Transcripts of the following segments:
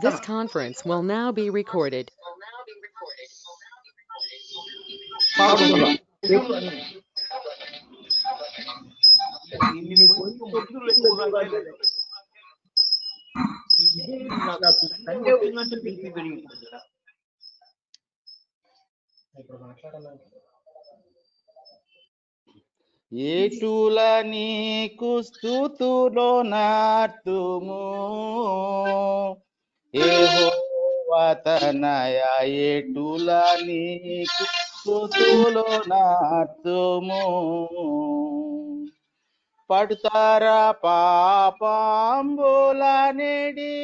This conference will now be recorded. ఏటుల నీకు స్తుతులో నార్తుము యెహోవా తనయ ఏటుల నీకు స్తుతులో నార్తుము పడుతారా పాపంబుల నెడి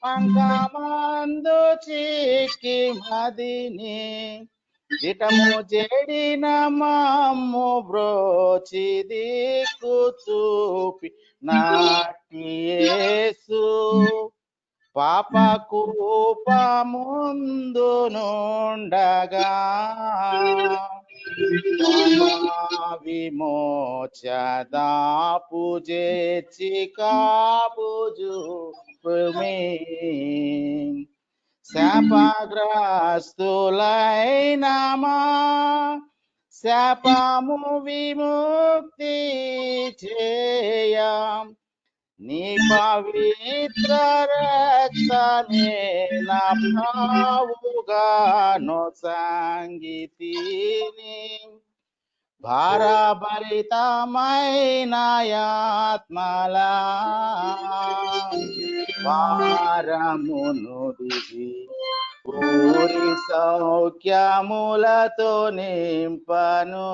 అంకమందు చిక్కి మదిని దిటము చెడిన మమ్ము బ్రోచి దిక్కు చూపి నాటి యేసు పాప కూపముందు నుండగా విమోచదాపు చేర్చి కాపుజు శాపగ్రస్తులైనమా శాపము విముక్తి చేయ నీ పవిత్ర రక్తమే నా ప్రావుగాను సంగీతిని భారభరితమైన ఆత్మలా భారమును దిగి పూరి సౌఖ్యములతో నింపను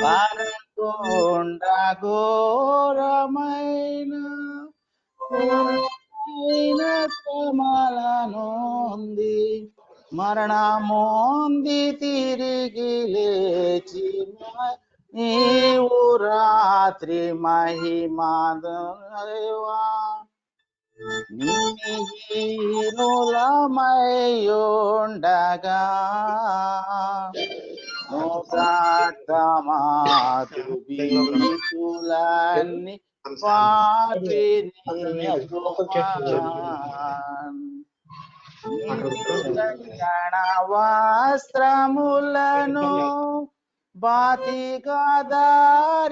పరకొండ ఘోరమైన శ్రమలనుంది మరణమోంది తిరిగి లేచి నీవు రాత్రి మహిమాదేవా నీహీనులమయ్యుండగా ప్రార్థమాతు వీతులన్నీ వాటిని వస్త్రములను బాతిగా ధరింపజేసి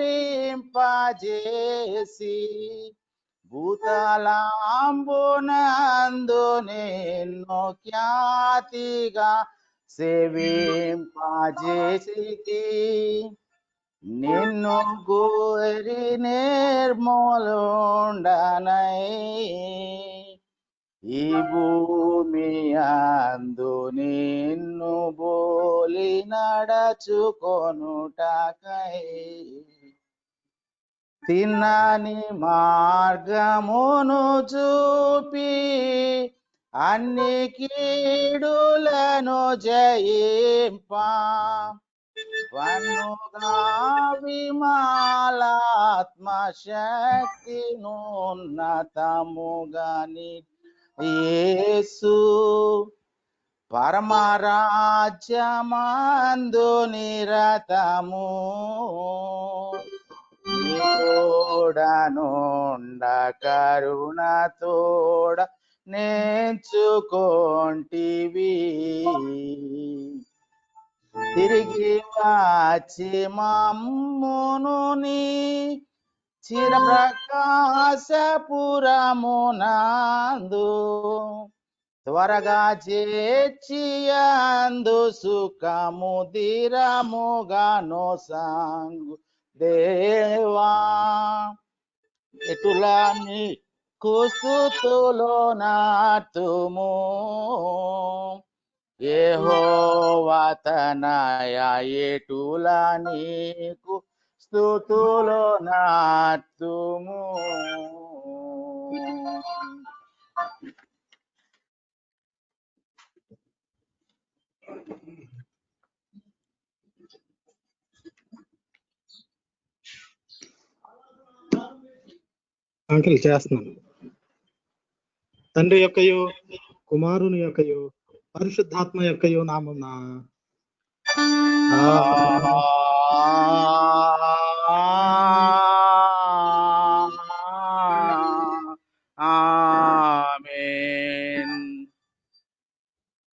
భూతలాంబునందు నిన్ను ఖ్యాతిగా సేవింపజేసి నిన్ను గోరి నిర్మూలుండనై ఈ భూమి అందు నిన్ను బోలి నడచుకొనుటకై తిన్నని మార్గమును చూపి అన్ని కీడులను జయింప వన్నుగా విమాలాత్మ శక్తి ఉన్నతముగాని యేసు పరమరాజ్యమందు నిరతము తోడనుండ కరుణ తోడ నేర్చుకొంటివి తిరిగి వచ్చి మమ్మును నీ చిరప్రకాశపురమునందు త్వరగా చేర్చియందు సుఖము దిరముగాను సంగు దేవా ఎటులా నీకు స్తుతులో నార్తుము యెహోవా తనయ ఎటులా నీకు స్తుతులో నార్తుము అంకిల్ చేస్తున్నాను. తండ్రి యొక్కయు కుమారుని యొక్కయు పరిశుద్ధాత్మ యొక్కయు నామమున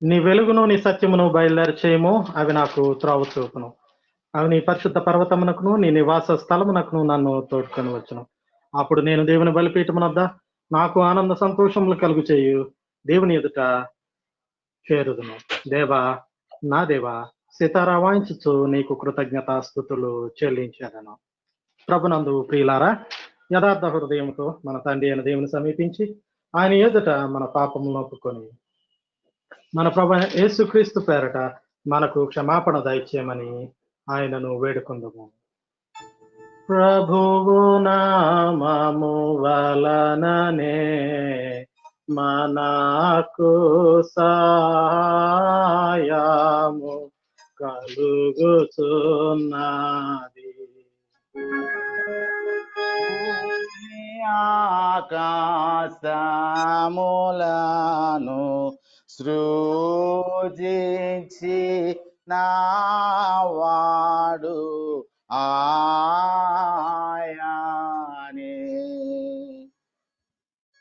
నీ వెలుగును నీ సత్యమును బయలుదేరి చేయము, అవి నాకు త్రోవ చూపును. అవి నీ పరిశుద్ధ పర్వతమునకును నీ నివాస స్థలమునకును నన్ను తోడుకొని వచ్చును. అప్పుడు నేను దేవుని బలిపీఠమునొద్ద నాకు ఆనంద సంతోషములు కలుగు చేయు దేవుని ఎదుట చేరుదును. దేవా, నా దేవా, సితారా వాయించుచు నీకు కృతజ్ఞతాస్తుతులు చెల్లించాను. ప్రభునందు ప్రియులారా, యథార్థ హృదయంతో మన తండ్రి అయిన దేవుని సమీపించి ఆయన ఎదుట మన పాపములను ఒప్పుకొని మన ప్రభు యేసుక్రీస్తు పేరట మనకు క్షమాపణ దయచేయమని ఆయనను వేడుకుందాము. ప్రభువు నామము వలననే మనకు సహాయము కలుగుచున్నది. ఆకాశములను సృజించి నావాడు ఆయనే.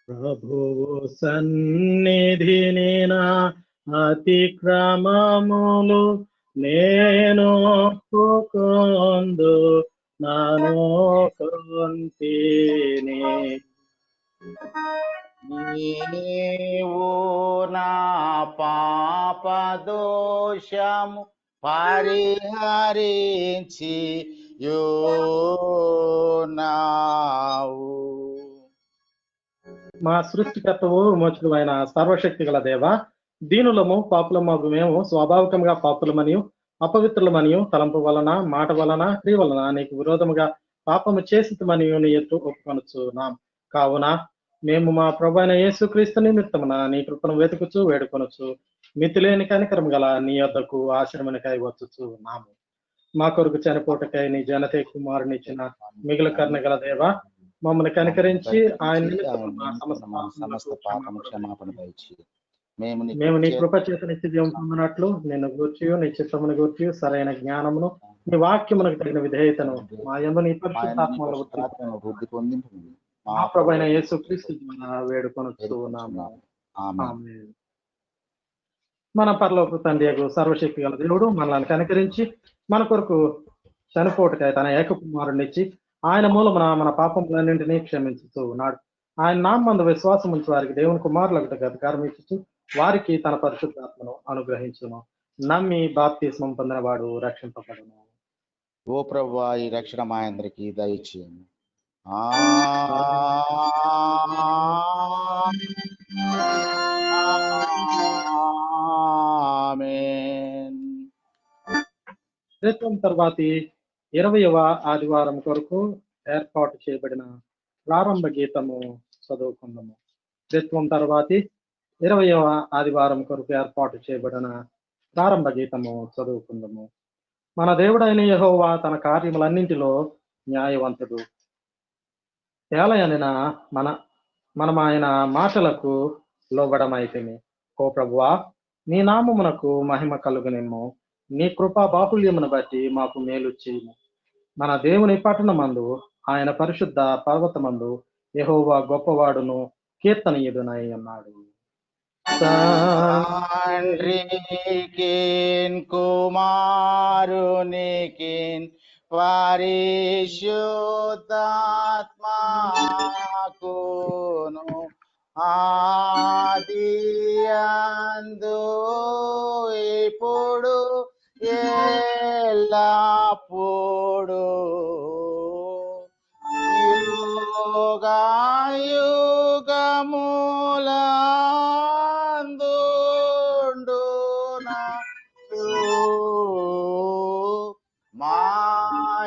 ప్రభువు సన్నిధిని నా అతిక్రమములు నేను ఒప్పుకొందు నాను కొంటిని. నీవు నా పాప దోషము పరిహరించి యున్నావు. మా సృష్టికర్తవు మోచుడు అయిన సర్వశక్తి గల దేవ, దీనులము పాపులమగు మేము స్వాభావికంగా పాపులమనియు అపవిత్రులమనియు తలంపు వలన మాట వలన క్రియ వలన నీకు విరోధముగా పాపము చేసిమనియు నీ ఎత్తు ఒప్పుకొనుచున్నాం. కావున మేము మా ప్రభు అయిన యేసుక్రీస్తు నిమిత్తమున నీ కృపను వెతుకుచు వేడుకొనొచ్చు మితిలేని కనికరం గల నీ యొద్దకు ఆశ్రమనికై వచ్చుచు ఉన్నాము. మా కొరకు చనిపోటకై నీ జనతే కుమారునిచ్చిన మిగులు కరుణ గల దేవ, మమ్మల్ని కనికరించి ఆయన సమస్త పాపము క్షమాపణ దయచి మేము నీ కృప చేత నిత్య జీవం పొందినట్లు నిన్ను గూర్చి నీ చిత్తమును గూర్చి సరైన జ్ఞానమును నీ వాక్యమునకు తగిన విధేయతను మా యందు నీ పరిశుద్ధాత్మలో వృద్ధి పొంది మా ప్రభు అయిన యేసుక్రీస్తు ద్వారా వేడుకొనుచు ఉన్నాము. ఆమేన్. మన పరలోక తండ్రి యగు సర్వశక్తి గల దేవుడు మనల్ని కనికరించి మన కొరకు చనిపోటకై తన ఏకకుమారునిచ్చి ఆయన మూలమున మన పాపములన్నింటినీ క్షమించుతూ ఉన్నాడు. ఆయన నామందు విశ్వాసం ఉంచి వారికి దేవుని కుమారులకు అధికారం ఇచ్చుతూ వారికి తన పరిశుద్ధాత్మను అనుగ్రహించును. నమ్మి బాప్తిస్మం పొందిన వాడు రక్షింపబడును. ఓ ప్రభువా, ఈ రక్షణ మా అందరికి దయచేయము. ఆమేన్. త్రిత్వం తర్వాతి 20వ ఆదివారం కొరకు ఏర్పాటు చేయబడిన ప్రారంభ గీతము చదువుకుందాము. త్రిత్వం తర్వాతి 20వ ఆదివారం కొరకు ఏర్పాటు చేయబడిన ప్రారంభ గీతము చదువుకుందాము. మన దేవుడైన యెహోవా తన కార్యములన్నింటిలో న్యాయవంతుడు. ఏలయనిన మనం ఆయన మాటలకు లోబడమైతిమి. ఓ ప్రభువా, నీ నామమునకు మహిమ కలుగునిమ్ము. నీ కృపా బాహుల్యమును బట్టి మాకు మేలు చేయము. మన దేవుని పట్టణమందు ఆయన పరిశుద్ధ పర్వతమందు యెహోవా గొప్పవాడును కీర్తనీయుడునై ఉన్నాడు. తండ్రికిన్ కుమారునికిన్ పరిశుద్ధాత్మకును ఆదియందు ఇప్పుడు ఎల్లప్పుడు యుగయుగములందుండునట్లు మహిమ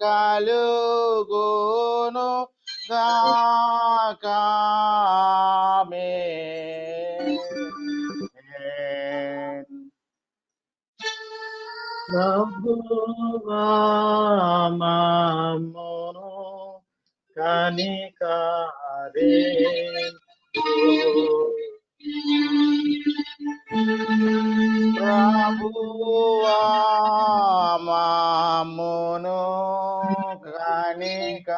కలుగును గాక. ఆమేన్. ప్రభువా మమ్మును ప్రభువా మమ్మును కనికరింపుము.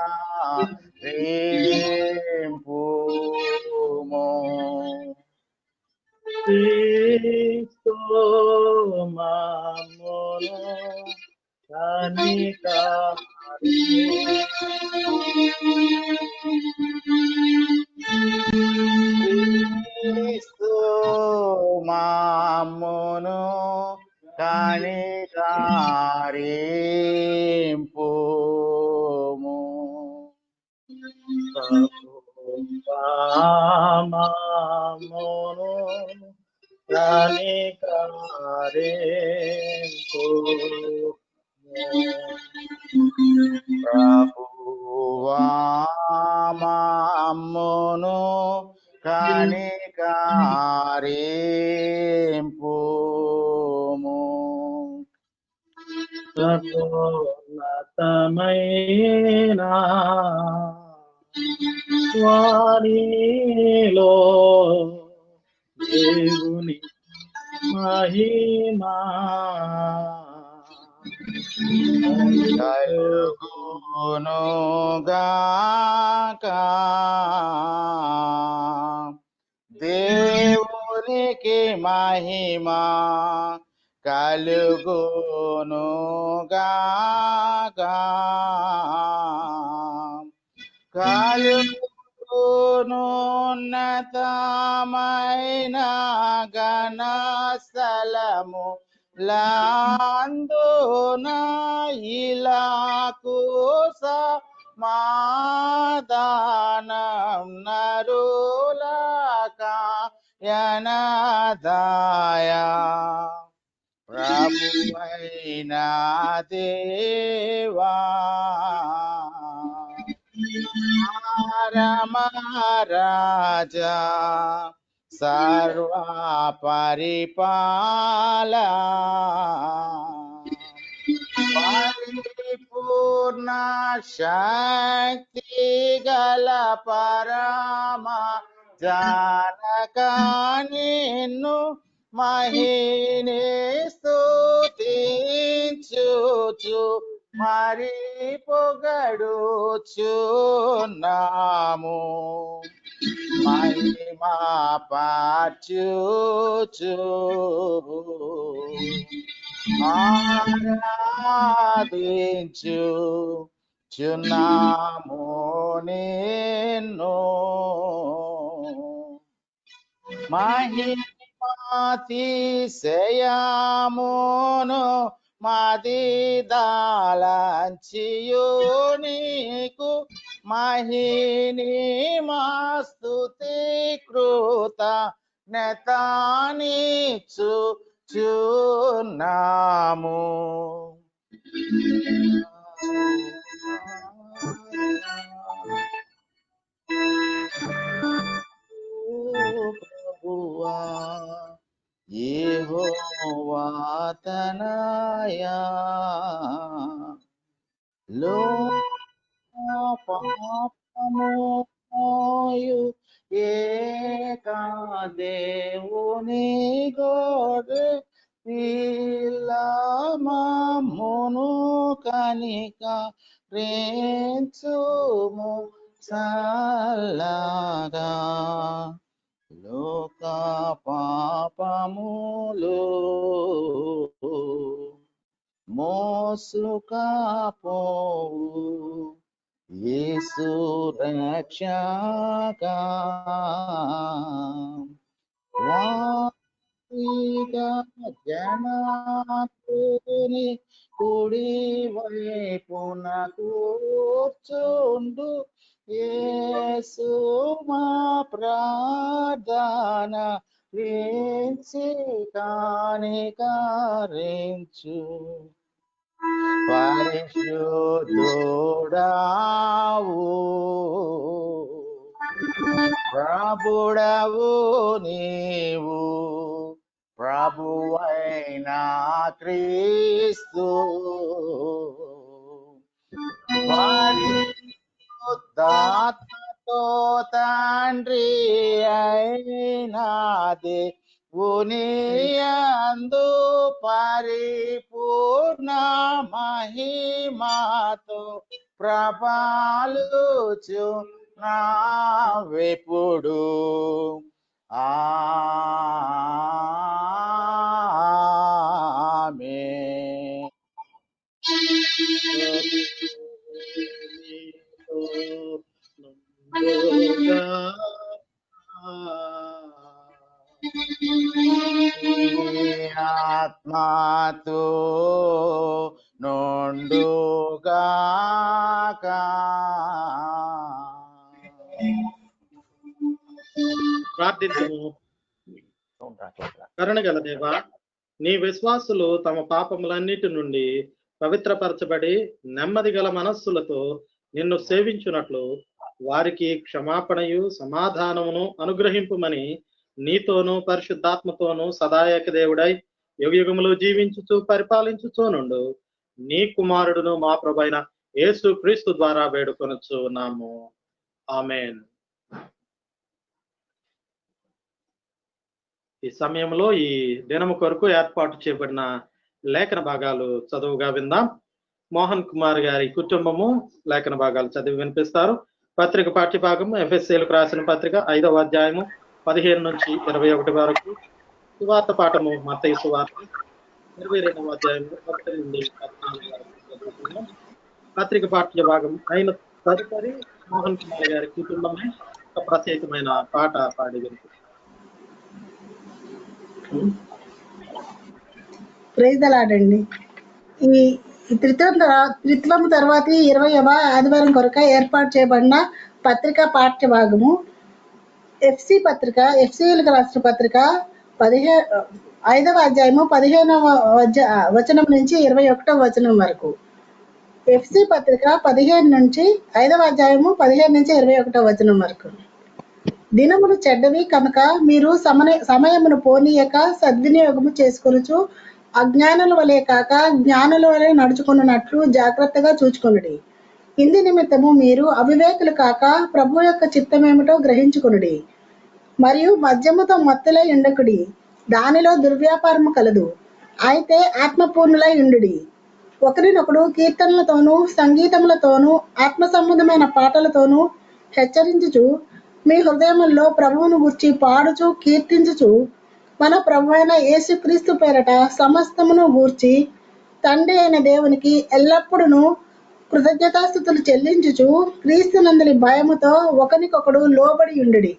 మామోను కనికరింపు ప్రభువా మమ్మును కనికరింపుము. సర్వోన్నతమైన వారిలో దేవుని మహిమా కలుగును గాక దేవునికి మహిమా కలుగును గాక కలుగునున్నతమైన ఘన స్థలము లాందున ఇలాకు సమాధానం నరులక యనదాయా ప్రభువైన దేవా రాజా సర్వ పరిపాల పరిపూర్ణ శక్తి గల పరమ జానక నిన్ను మహిని స్తుతించుచు మరి పొగడుచున్నాము మహిమా పార్చుచు ఆరాధించు చున్నాము నిన్ను మహిమాతిశయమును మదిదాలంచియు నీకు మహిని మాస్తుతి కృత నెతానిచు చున్నాము ప్రభువా యెహోవా తనయా పాపముయు ఏకా దేవుని గొర్రె పిల్లమమును కనిక రేంచుము చల్లగా లోక పాపములు మోసుకపోవు యేసు రక్షక వారిగా జనాతుని కుడి వైపున కూర్చుండు యేసు మా ప్రార్థన లించి కానికరించు పరిశుద్ధుడావు ప్రభుడవు నీవు ప్రభువైన క్రీస్తు పరిశుద్ధాత్మతో తండ్రి అయినాదే ఉనియందు పరిపూర్ణ మహిమాతో ప్రభాలుచు నావెప్పుడు ఆమేన్. ఆత్మతో నుండుగాక ప్రార్థించము. కరుణగల దేవా, నీ విశ్వాసులు తమ పాపములన్నిటి నుండి పవిత్రపరచబడి నెమ్మది గల మనస్సులతో నిన్ను సేవించున్నట్లు వారికి క్షమాపణయు సమాధానమును అనుగ్రహింపుమని నీతోనూ పరిశుద్ధాత్మతోనూ సదాయక దేవుడై యుగయుగములు జీవించుచు పరిపాలించుచూనుండు నీ కుమారుడును మా ప్రభైన యేసు క్రీస్తు ద్వారా వేడుకొనుచున్నాము. ఆమేన్. ఈ సమయంలో ఈ దినము కొరకు ఏర్పాటు చేయబడిన లేఖన భాగాలు చదువుగా విందాం. మోహన్ కుమార్ గారి కుటుంబము లేఖన భాగాలు చదివి వినిపిస్తారు. పత్రిక పాఠ్యభాగము ఎఫ్ఎస్సీలకు రాసిన పత్రిక 5వ అధ్యాయము 15 నుంచి 21 వరకు. సువార్త పాఠము మత్తయి సువార్త 22వ అధ్యాయము 1 నుండి 14 వరకు. పత్రిక పాఠ్యభాగం అయిన తదుపరి మోహన్ కుమార్ గారి కుటుంబమే ఒక ప్రత్యేకమైన పాట పాడి వినిపిస్తారు. ప్రైజ్ ది లార్డ్ అండి. ఈ త్రిత్వం తర్వాత 20వ ఆదివారం కొరక ఏర్పాటు చేయబడిన పత్రిక పాఠ్య భాగము ఎఫ్సీలకు రాసిన పత్రిక 5వ అధ్యాయము 15వ వచనం నుంచి 21వ వచనం వరకు. ఎఫ్సీ పత్రిక 15 నుంచి 5వ అధ్యాయము 15 నుంచి 21వ వచనం వరకు. దినములు చెడ్డవి కనుక మీరు సమయమును పోనీయక సద్వినియోగము చేసుకొనుచు అజ్ఞానుల వలె కాక జ్ఞానుల వలె నడుచుకున్నట్లు జాగ్రత్తగా చూచుకొనుడి. ఇంది నిమిత్తము మీరు అవివేకులు కాక ప్రభు యొక్క చిత్తమేమిటో గ్రహించుకొనుడి. మరియు మద్యముతో మత్తులై ఉండకుడి, దానిలో దుర్వ్యాపారము కలదు. అయితే ఆత్మపూర్ణులై ఉండుడి. ఒకరినొకడు కీర్తనలతోనూ సంగీతములతోనూ ఆత్మ సంబంధమైన పాటలతోనూ హెచ్చరించుచు మీ హృదయముల్లో ప్రభువును గూర్చి పాడుచు కీర్తించుచు మన ప్రభు అయిన యేసుక్రీస్తు పేరట సమస్తమును గూర్చి తండ్రి అయిన దేవునికి ఎల్లప్పుడూ కృతజ్ఞతాస్తుతులు చెల్లించుచు క్రీస్తునందలి భయముతో ఒకరికొకడు లోబడి ఉండుడి.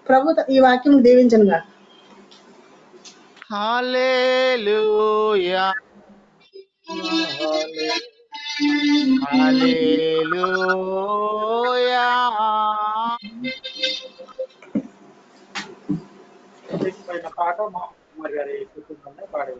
ప్రభు ఈ వాక్యం దీవించనుగా. హల్లెలూయా హల్లెలూయా. ప్రత్యేకమైన పాట మోహన్ కుమార్ గారి కుటుంబంలో పాడి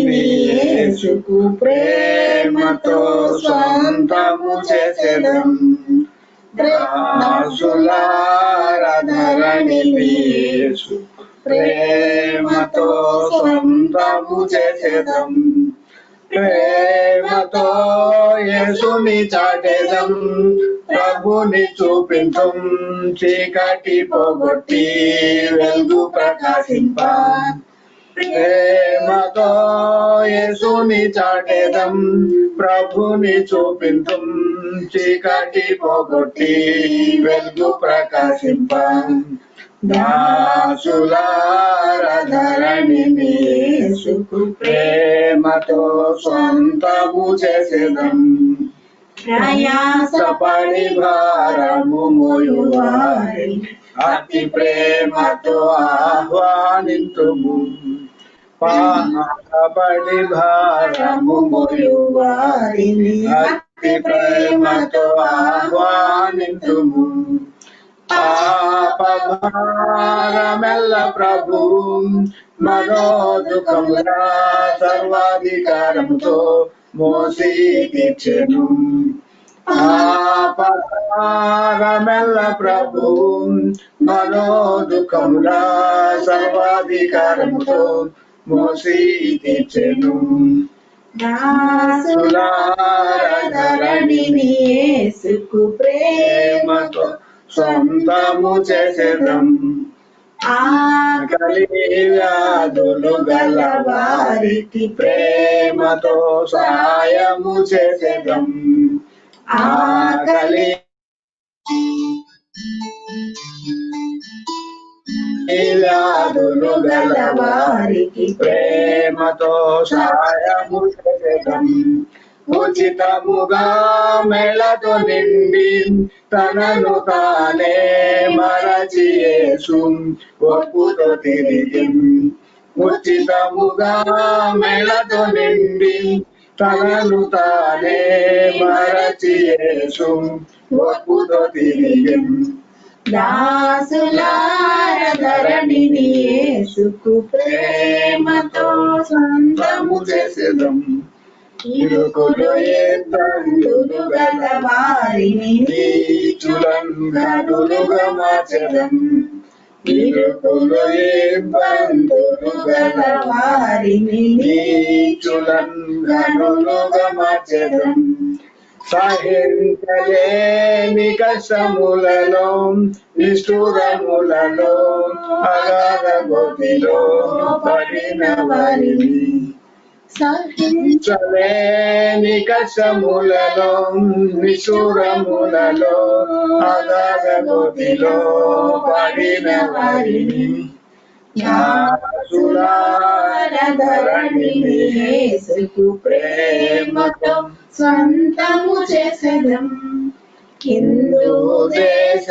యేసుకు ప్రేమతో స్వంతము చేసేదం. యేసు ప్రేమతో స్వంతము చేసేదం. ప్రేమతో యేసుని చాటేదం, ప్రభుని చూపించం, చీకటి పోగొట్టి వెలుగు ప్రకాశింప. ప్రేమతో యేసుని చాటేదం, ప్రభుని చూపించం, చీకటి పోగొట్టి వెలుగు ప్రకాశింప. దాసులారధరణిని యేసుకు ప్రేమతో స్వంతము చేసేదం. ప్రయాసపడి భారము మోయువారి అతి ప్రేమతో ఆహ్వానింతుము. పాపడి భారము మోయువారిని అతి ప్రేమతో ఆహ్వానింతుము. పాపభారమెల్ల ప్రభు మనోదుఖముల సర్వాధికారముతో మోసి తీర్చెను. పాపభారమెల్ల ప్రభు మనోదుఖముల సర్వాధికారముతో మోసి తీర్చెను. దాసులారధరణిని యేసుకు ప్రేమతో సొంతము చేసేదం. ఆకలి వ్యాధులు గల వారికి ప్రేమతో సాయము చేసేదం. ఆకలి వ్యాధులు గల వారికి ప్రేమతో సాయము చేసేదం. ఉచితముగా మేళతో నిండి తనను తానే మరచి యేసు ఒప్పుతో తిరిగి ఉచితముగా మేళతో నిండి తనను తానే మరచి యేసు ఒప్పుతో తిరిగి దాసులార ధరణిని యేసుకు ప్రేమతో సొంతము చేసేదం ఇరుకులు ఇబ్బందులు గల వారిని నీచులంగడులుగా మార్చెదం ఇరుకులు ఇబ్బందులు గల వారిని నీచులంగడులుగా మార్చెదం సహించలేని కష్టములలో నిష్ఠురములలో అగాధ గోతిలో పడిన వారిని సహించలేని కష్టములలో నిష్ఠురములలో అగాధ గోతిలో పడిన వారిని ధరణిని యేసుకు ప్రేమతో సొంతము చేసేదం హిందూ దేశ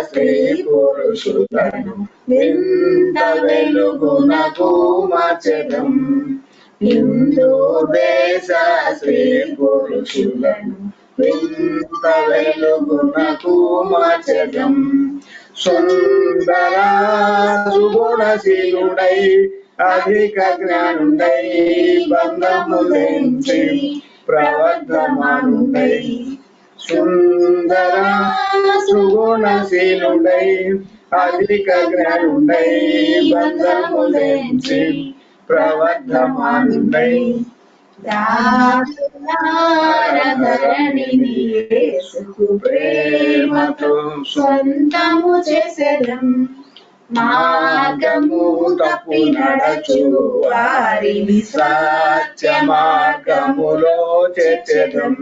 స్త్రీ పురుషులను వింత వెలుగునకు మార్చెదం హిందూ దేశ స్త్రీ పురుషులను వింత వెలుగునకు మార్చెదం సుందర సుగుణశీలుడై అధిక జ్ఞానుడై బంధములెంచి ప్రవర్ధమానుడై సుందర సుగుణశీలుడై అధిక జ్ఞానుడై బంధములెంచి ప్రవర్ధమానుడై దాసులార ధరణిని యేసుకు ప్రేమతో సొంతము చేసేదం మార్గము తప్పి నడచు వారిని సత్య మార్గములో చేర్చెదం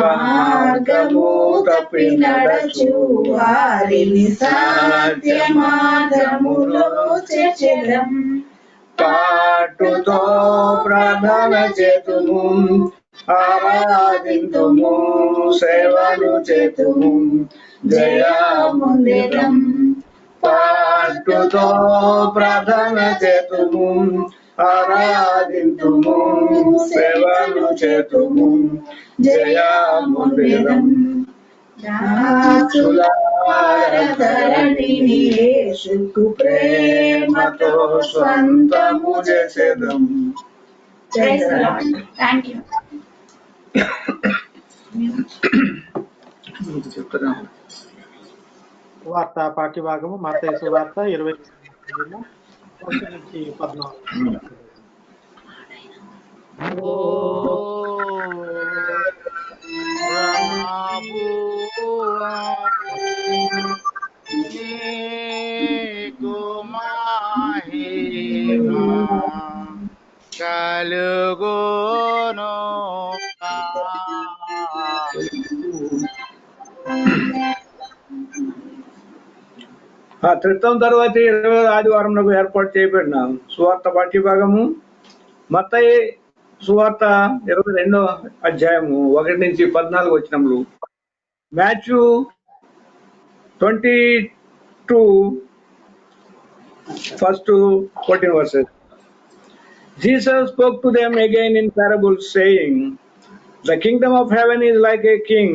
మార్గము తప్పి నడచు వారిని సత్య మార్గములో చేర్చెదం పాటుతో ప్రార్థన చేతుము ఆరాధింతుము సేవలు చేతుము జయముందిరం పాటుతో ప్రార్థన చేతుము ఆరాధింతుము సేవలు చేతుము జయముందిరం దాసులార ధరణిని యేసుకు ప్రేమతో స్వంతము చేసేదం. Thank you. చెప్తారా వార్త పాఠ్యభాగము మత్తయి సువార్త 20:1-14. కలుగును క్రితం తర్వాత 20వ ఆదివారంలో ఏర్పాటు చేయబడిన సువార్త పాఠ్యభాగము మత్తయి సువార్త 22వ అధ్యాయము 1-14 వచనములు. Matthew 22 first to 14 verses. Jesus spoke to them again in parables, saying, "The kingdom of heaven is like a king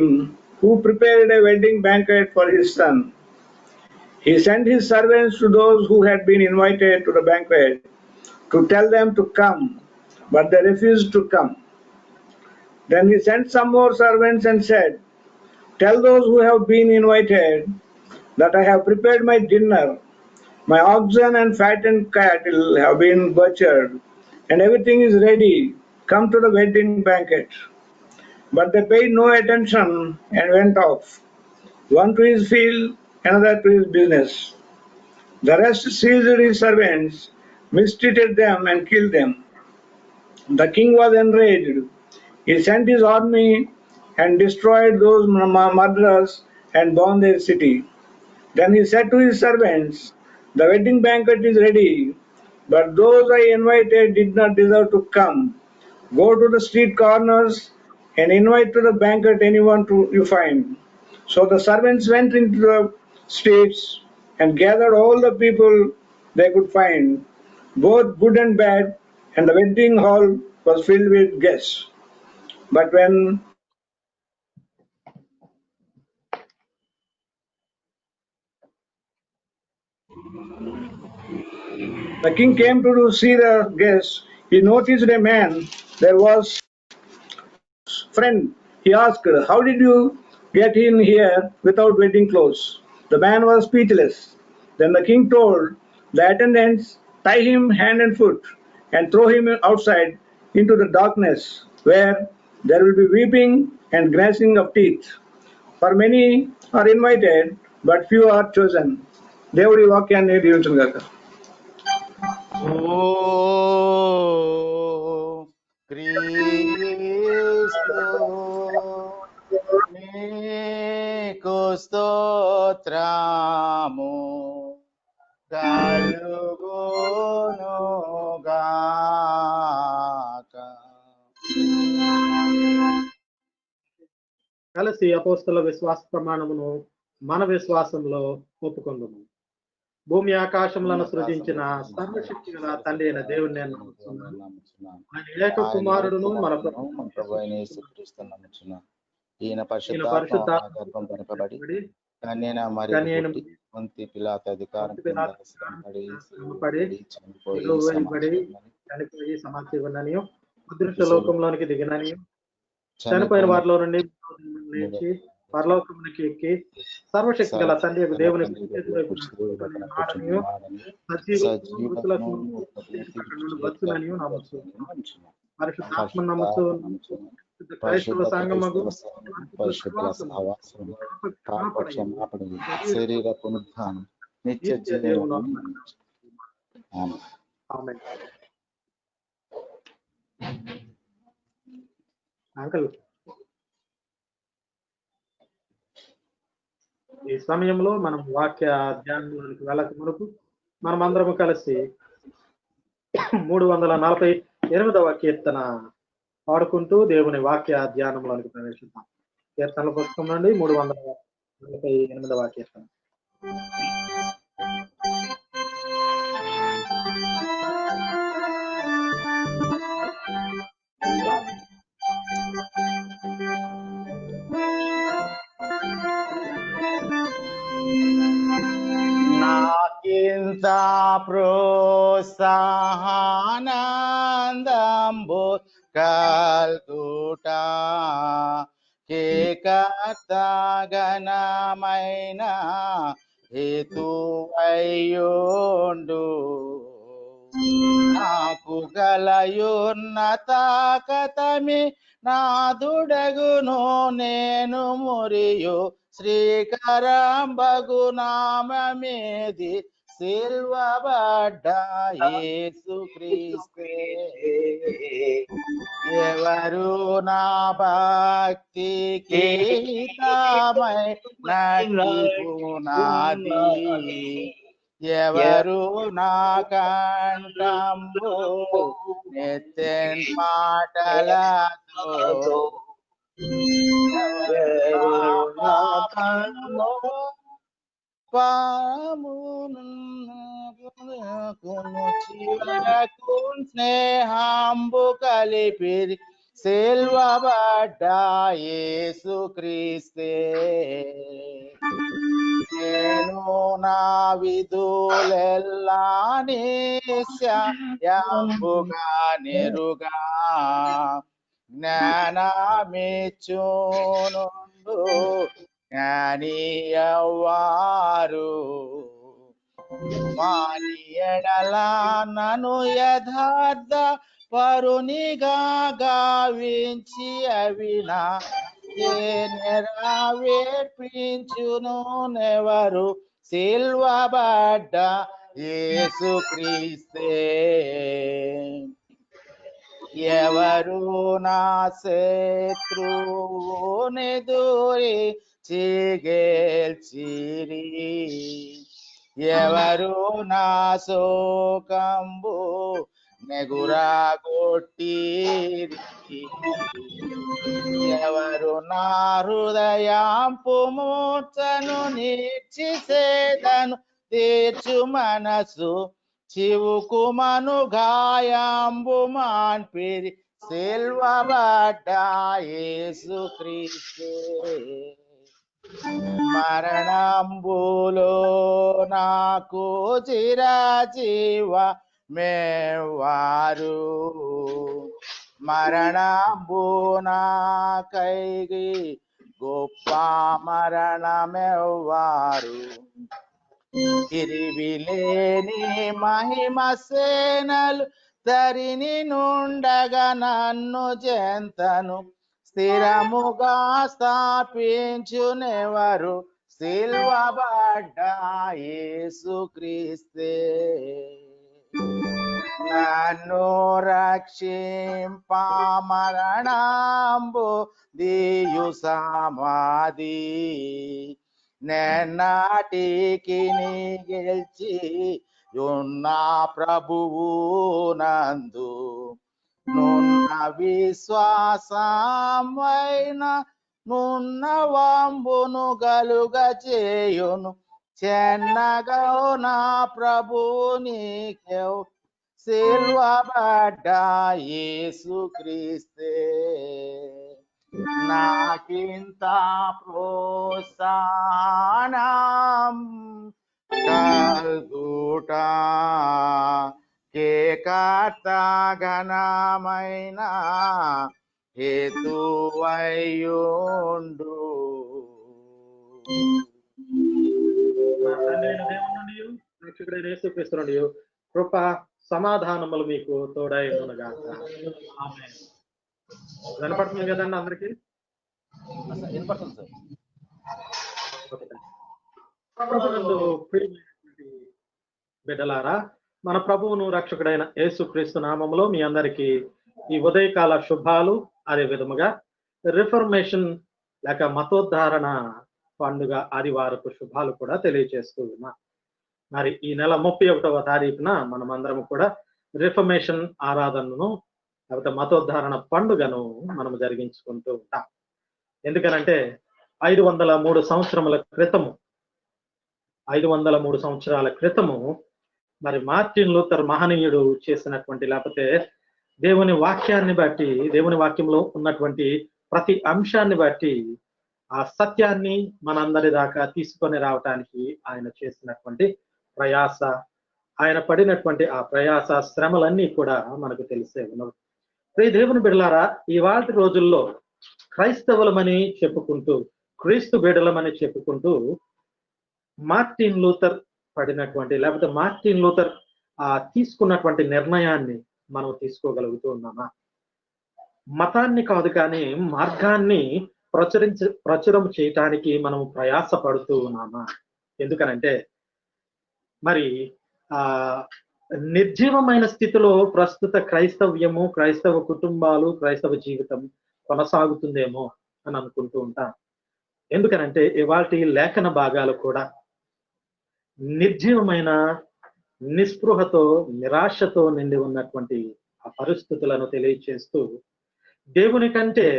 who prepared a wedding banquet for his son. He sent his servants to those who had been invited to the banquet to tell them to come, but they refused to come. Then he sent some more servants and said, 'Tell those who have been invited that I have prepared my dinner. My oxen and fattened cattle have been butchered, and everything is ready. Come to the wedding banquet.' But they paid no attention and went off, one to his field, another to his business. The rest seized his servants, mistreated them, and killed them. The king was enraged. He sent his army and destroyed those murderers and burned their city. Then he said to his servants, 'The wedding banquet is ready, but those I invited did not deserve to come. Go to the street corners and invite to the banquet anyone you find. So the servants went into the streets and gathered all the people they could find, both good and bad, and the wedding hall was filled with guests. But when the king came to see the guests, he noticed a man. There was friend. He asked, "How did you get in here without wedding clothes?" The man was speechless. Then the king told the attendants, "Tie him hand and foot and throw him outside into the darkness, where there will be weeping and gnashing of teeth. For many are invited, but few are chosen." దేవుడి వాక్యాన్ని దీవించును గాక. ఓ క్రీస్తు నీకు స్తోత్రము కలుగునుగాక. కలిసి అపోస్తల విశ్వాస ప్రమాణమును మన విశ్వాసంలో ఒప్పుకుందాము. భూమి ఆకాశములను సృజించిన సర్వశక్తి గల తండ్రి అయిన దేవుని నేను నమ్ముతున్నాను. ఆయన ఏక కుమారుడును మన ప్రభు అయిన యేసుక్రీస్తు నమ్ముచున్నాను. ఈయన పరిశుద్ధ గర్భం కనపబడి కన్యన మరియ పొంతి పిలాతు అధికారం చనిపోయి సమాధి ఉన్ననియు అదృశ్య లోకంలోనికి దిగిననియు చనిపోయిన వారిలో నుండి లేచి పరలోకమునికి ఎక్కి సర్వశక్తి గల తండ్రి యొక్క దేవుని వచ్చుననియు నమ్ముతున్నాను. పరిశుద్ధాత్మ నమ్ముతూ క్రైస్తవ సంఘముకు శరీర పునరుద్ధానం నిత్య జీవనం. అంకల్ ఈ సమయంలో మనం వాక్య ధ్యానంలోనికి వెళ్ళక మునుపు మనం అందరము కలిసి 348వ కీర్తన పాడుకుంటూ దేవుని వాక్య ధ్యానంలోనికి ప్రవేశిద్దాం. కీర్తనల పుస్తకం నుండి 348వ కీర్తన. నాకింత ప్రోత్సాహానందంబు కల్గుట కేకర్తగనమైన హేతువయ్యుండు. నాకు గలయున్నత కతమి నాదుడగును నేను మురియు శ్రీకరంబగు నామమేది సిల్వబడ్డ యేసుక్రీస్తే. ఎవరు నా భక్తికి హితమై నటిపునాది, ఎవరు నా కంఠంబు నెత్తెన్ మాటలతో, చివరకు స్నేహంబు కలిపిరి సిల్వబడ్డ యేసుక్రీస్తే. నేను నా విధులెల్లా నిశ్చయంబుగా నెరుగా జ్ఞానమిచ్చునుండు జ్ఞానియవారు. వారి ఎడల నన్ను యథార్థ పరునిగా గావించి అవినా నెరవేర్పించును నెవరు సిల్వబడ్డ యేసుక్రీస్తే. ఎవరు నా శత్రువుని దూరి చిగేల్చిరి, ఎవరు నా శోకంబు నెగురాగొట్టిరి. ఎవరు నా హృదయాంపు మూర్చను నీర్చిసేదను తీర్చు మనసు చివుకుమను గాయాంబు మాన్పిరి సెల్వబడ్డ యేసు క్రీస్తే. మరణంబులో నాకు చిరజీవ మేవారు మరణంబునాకైగి గొప్ప మరణమెవ్వారు. తిరివిలేని మహిమ సేనలు తరిని నుండగా నన్ను జంతను స్థిరముగా స్థాపించునెవరు సిల్వబడ్డ యేసు క్రీస్తే. నన్ను రక్షింప మరణంబు దియు సమాధి నెన్నాటికి నీ గెలిచి ఉన్న ప్రభువు నందు నున్న విశ్వాసమైన నున్న వంబును గలుగ చేయును చెన్నగా నా ప్రభువు నీకే సిల్వబడ్డ యేసు క్రీస్తే. నాకింత ప్రోత్సాహం కల్గుట కేకర్త ఘనమైన హేతువయ్యుండు. రక్షకుడైన యేసుక్రీస్తు నుండి కృప సమాధానములు మీకు తోడై ఉండుగాక. ఆమేన్. వినపడుతుంది కదండి అందరికి? వినపడుతుంది సార్. ప్రభువునందు ప్రియమైనటువంటి బిడ్డలారా, మన ప్రభువును రక్షకుడైన యేసుక్రీస్తు నామములో మీ అందరికీ ఈ ఉదయకాల శుభాలు, అదే విధముగా రిఫర్మేషన్ లేక మతోద్ధారణ పండుగ ఆదివారపు శుభాలు కూడా తెలియజేస్తూ ఉన్నా. మరి ఈ నెల 31వ తారీఖున మనమందరం కూడా రిఫర్మేషన్ ఆరాధనను లేకపోతే మతోద్ధారణ పండుగను మనం జరిగించుకుంటూ ఉంటాం. ఎందుకనంటే 503 సంవత్సరముల క్రితము 503 సంవత్సరాల క్రితము మరి మార్టిన్ లూథర్ మహనీయుడు చేసినటువంటి లేకపోతే దేవుని వాక్యాన్ని బట్టి, దేవుని వాక్యంలో ఉన్నటువంటి ప్రతి అంశాన్ని బట్టి ఆ సత్యాన్ని మనందరి దాకా తీసుకొని రావటానికి ఆయన చేసినటువంటి ప్రయాస, ఆయన పడినటువంటి ఆ ప్రయాస శ్రమలన్నీ కూడా మనకు తెలిసే ఉన్నవి. ప్రియ దేవుని బిడ్డలారా, ఇవాల్టి రోజుల్లో క్రైస్తవులమని చెప్పుకుంటూ, క్రీస్తు బిడ్డలమని చెప్పుకుంటూ మార్టిన్ లూథర్ పడినటువంటి లేకపోతే మార్టిన్ లూథర్ తీసుకున్నటువంటి నిర్ణయాన్ని మనం తీసుకోగలుగుతూ ఉన్నామా? మతాన్ని కాదు కానీ మార్గాన్ని ప్రచురం చేయటానికి మనం ప్రయాస పడుతూ ఉన్నామా? ఎందుకనంటే మరి నిర్జీవమైన స్థితిలో ప్రస్తుత క్రైస్తవ్యము, క్రైస్తవ కుటుంబాలు, క్రైస్తవ జీవితం కొనసాగుతుందేమో అని అనుకుంటూ ఉంటాం. ఎందుకనంటే ఇవాల్టి లేఖన భాగాలు కూడా నిర్జీవమైన నిస్పృహతో, నిరాశతో నిండి ఉన్నటువంటి ఆ పరిస్థితులను తెలియచేస్తూ దేవుని కంటే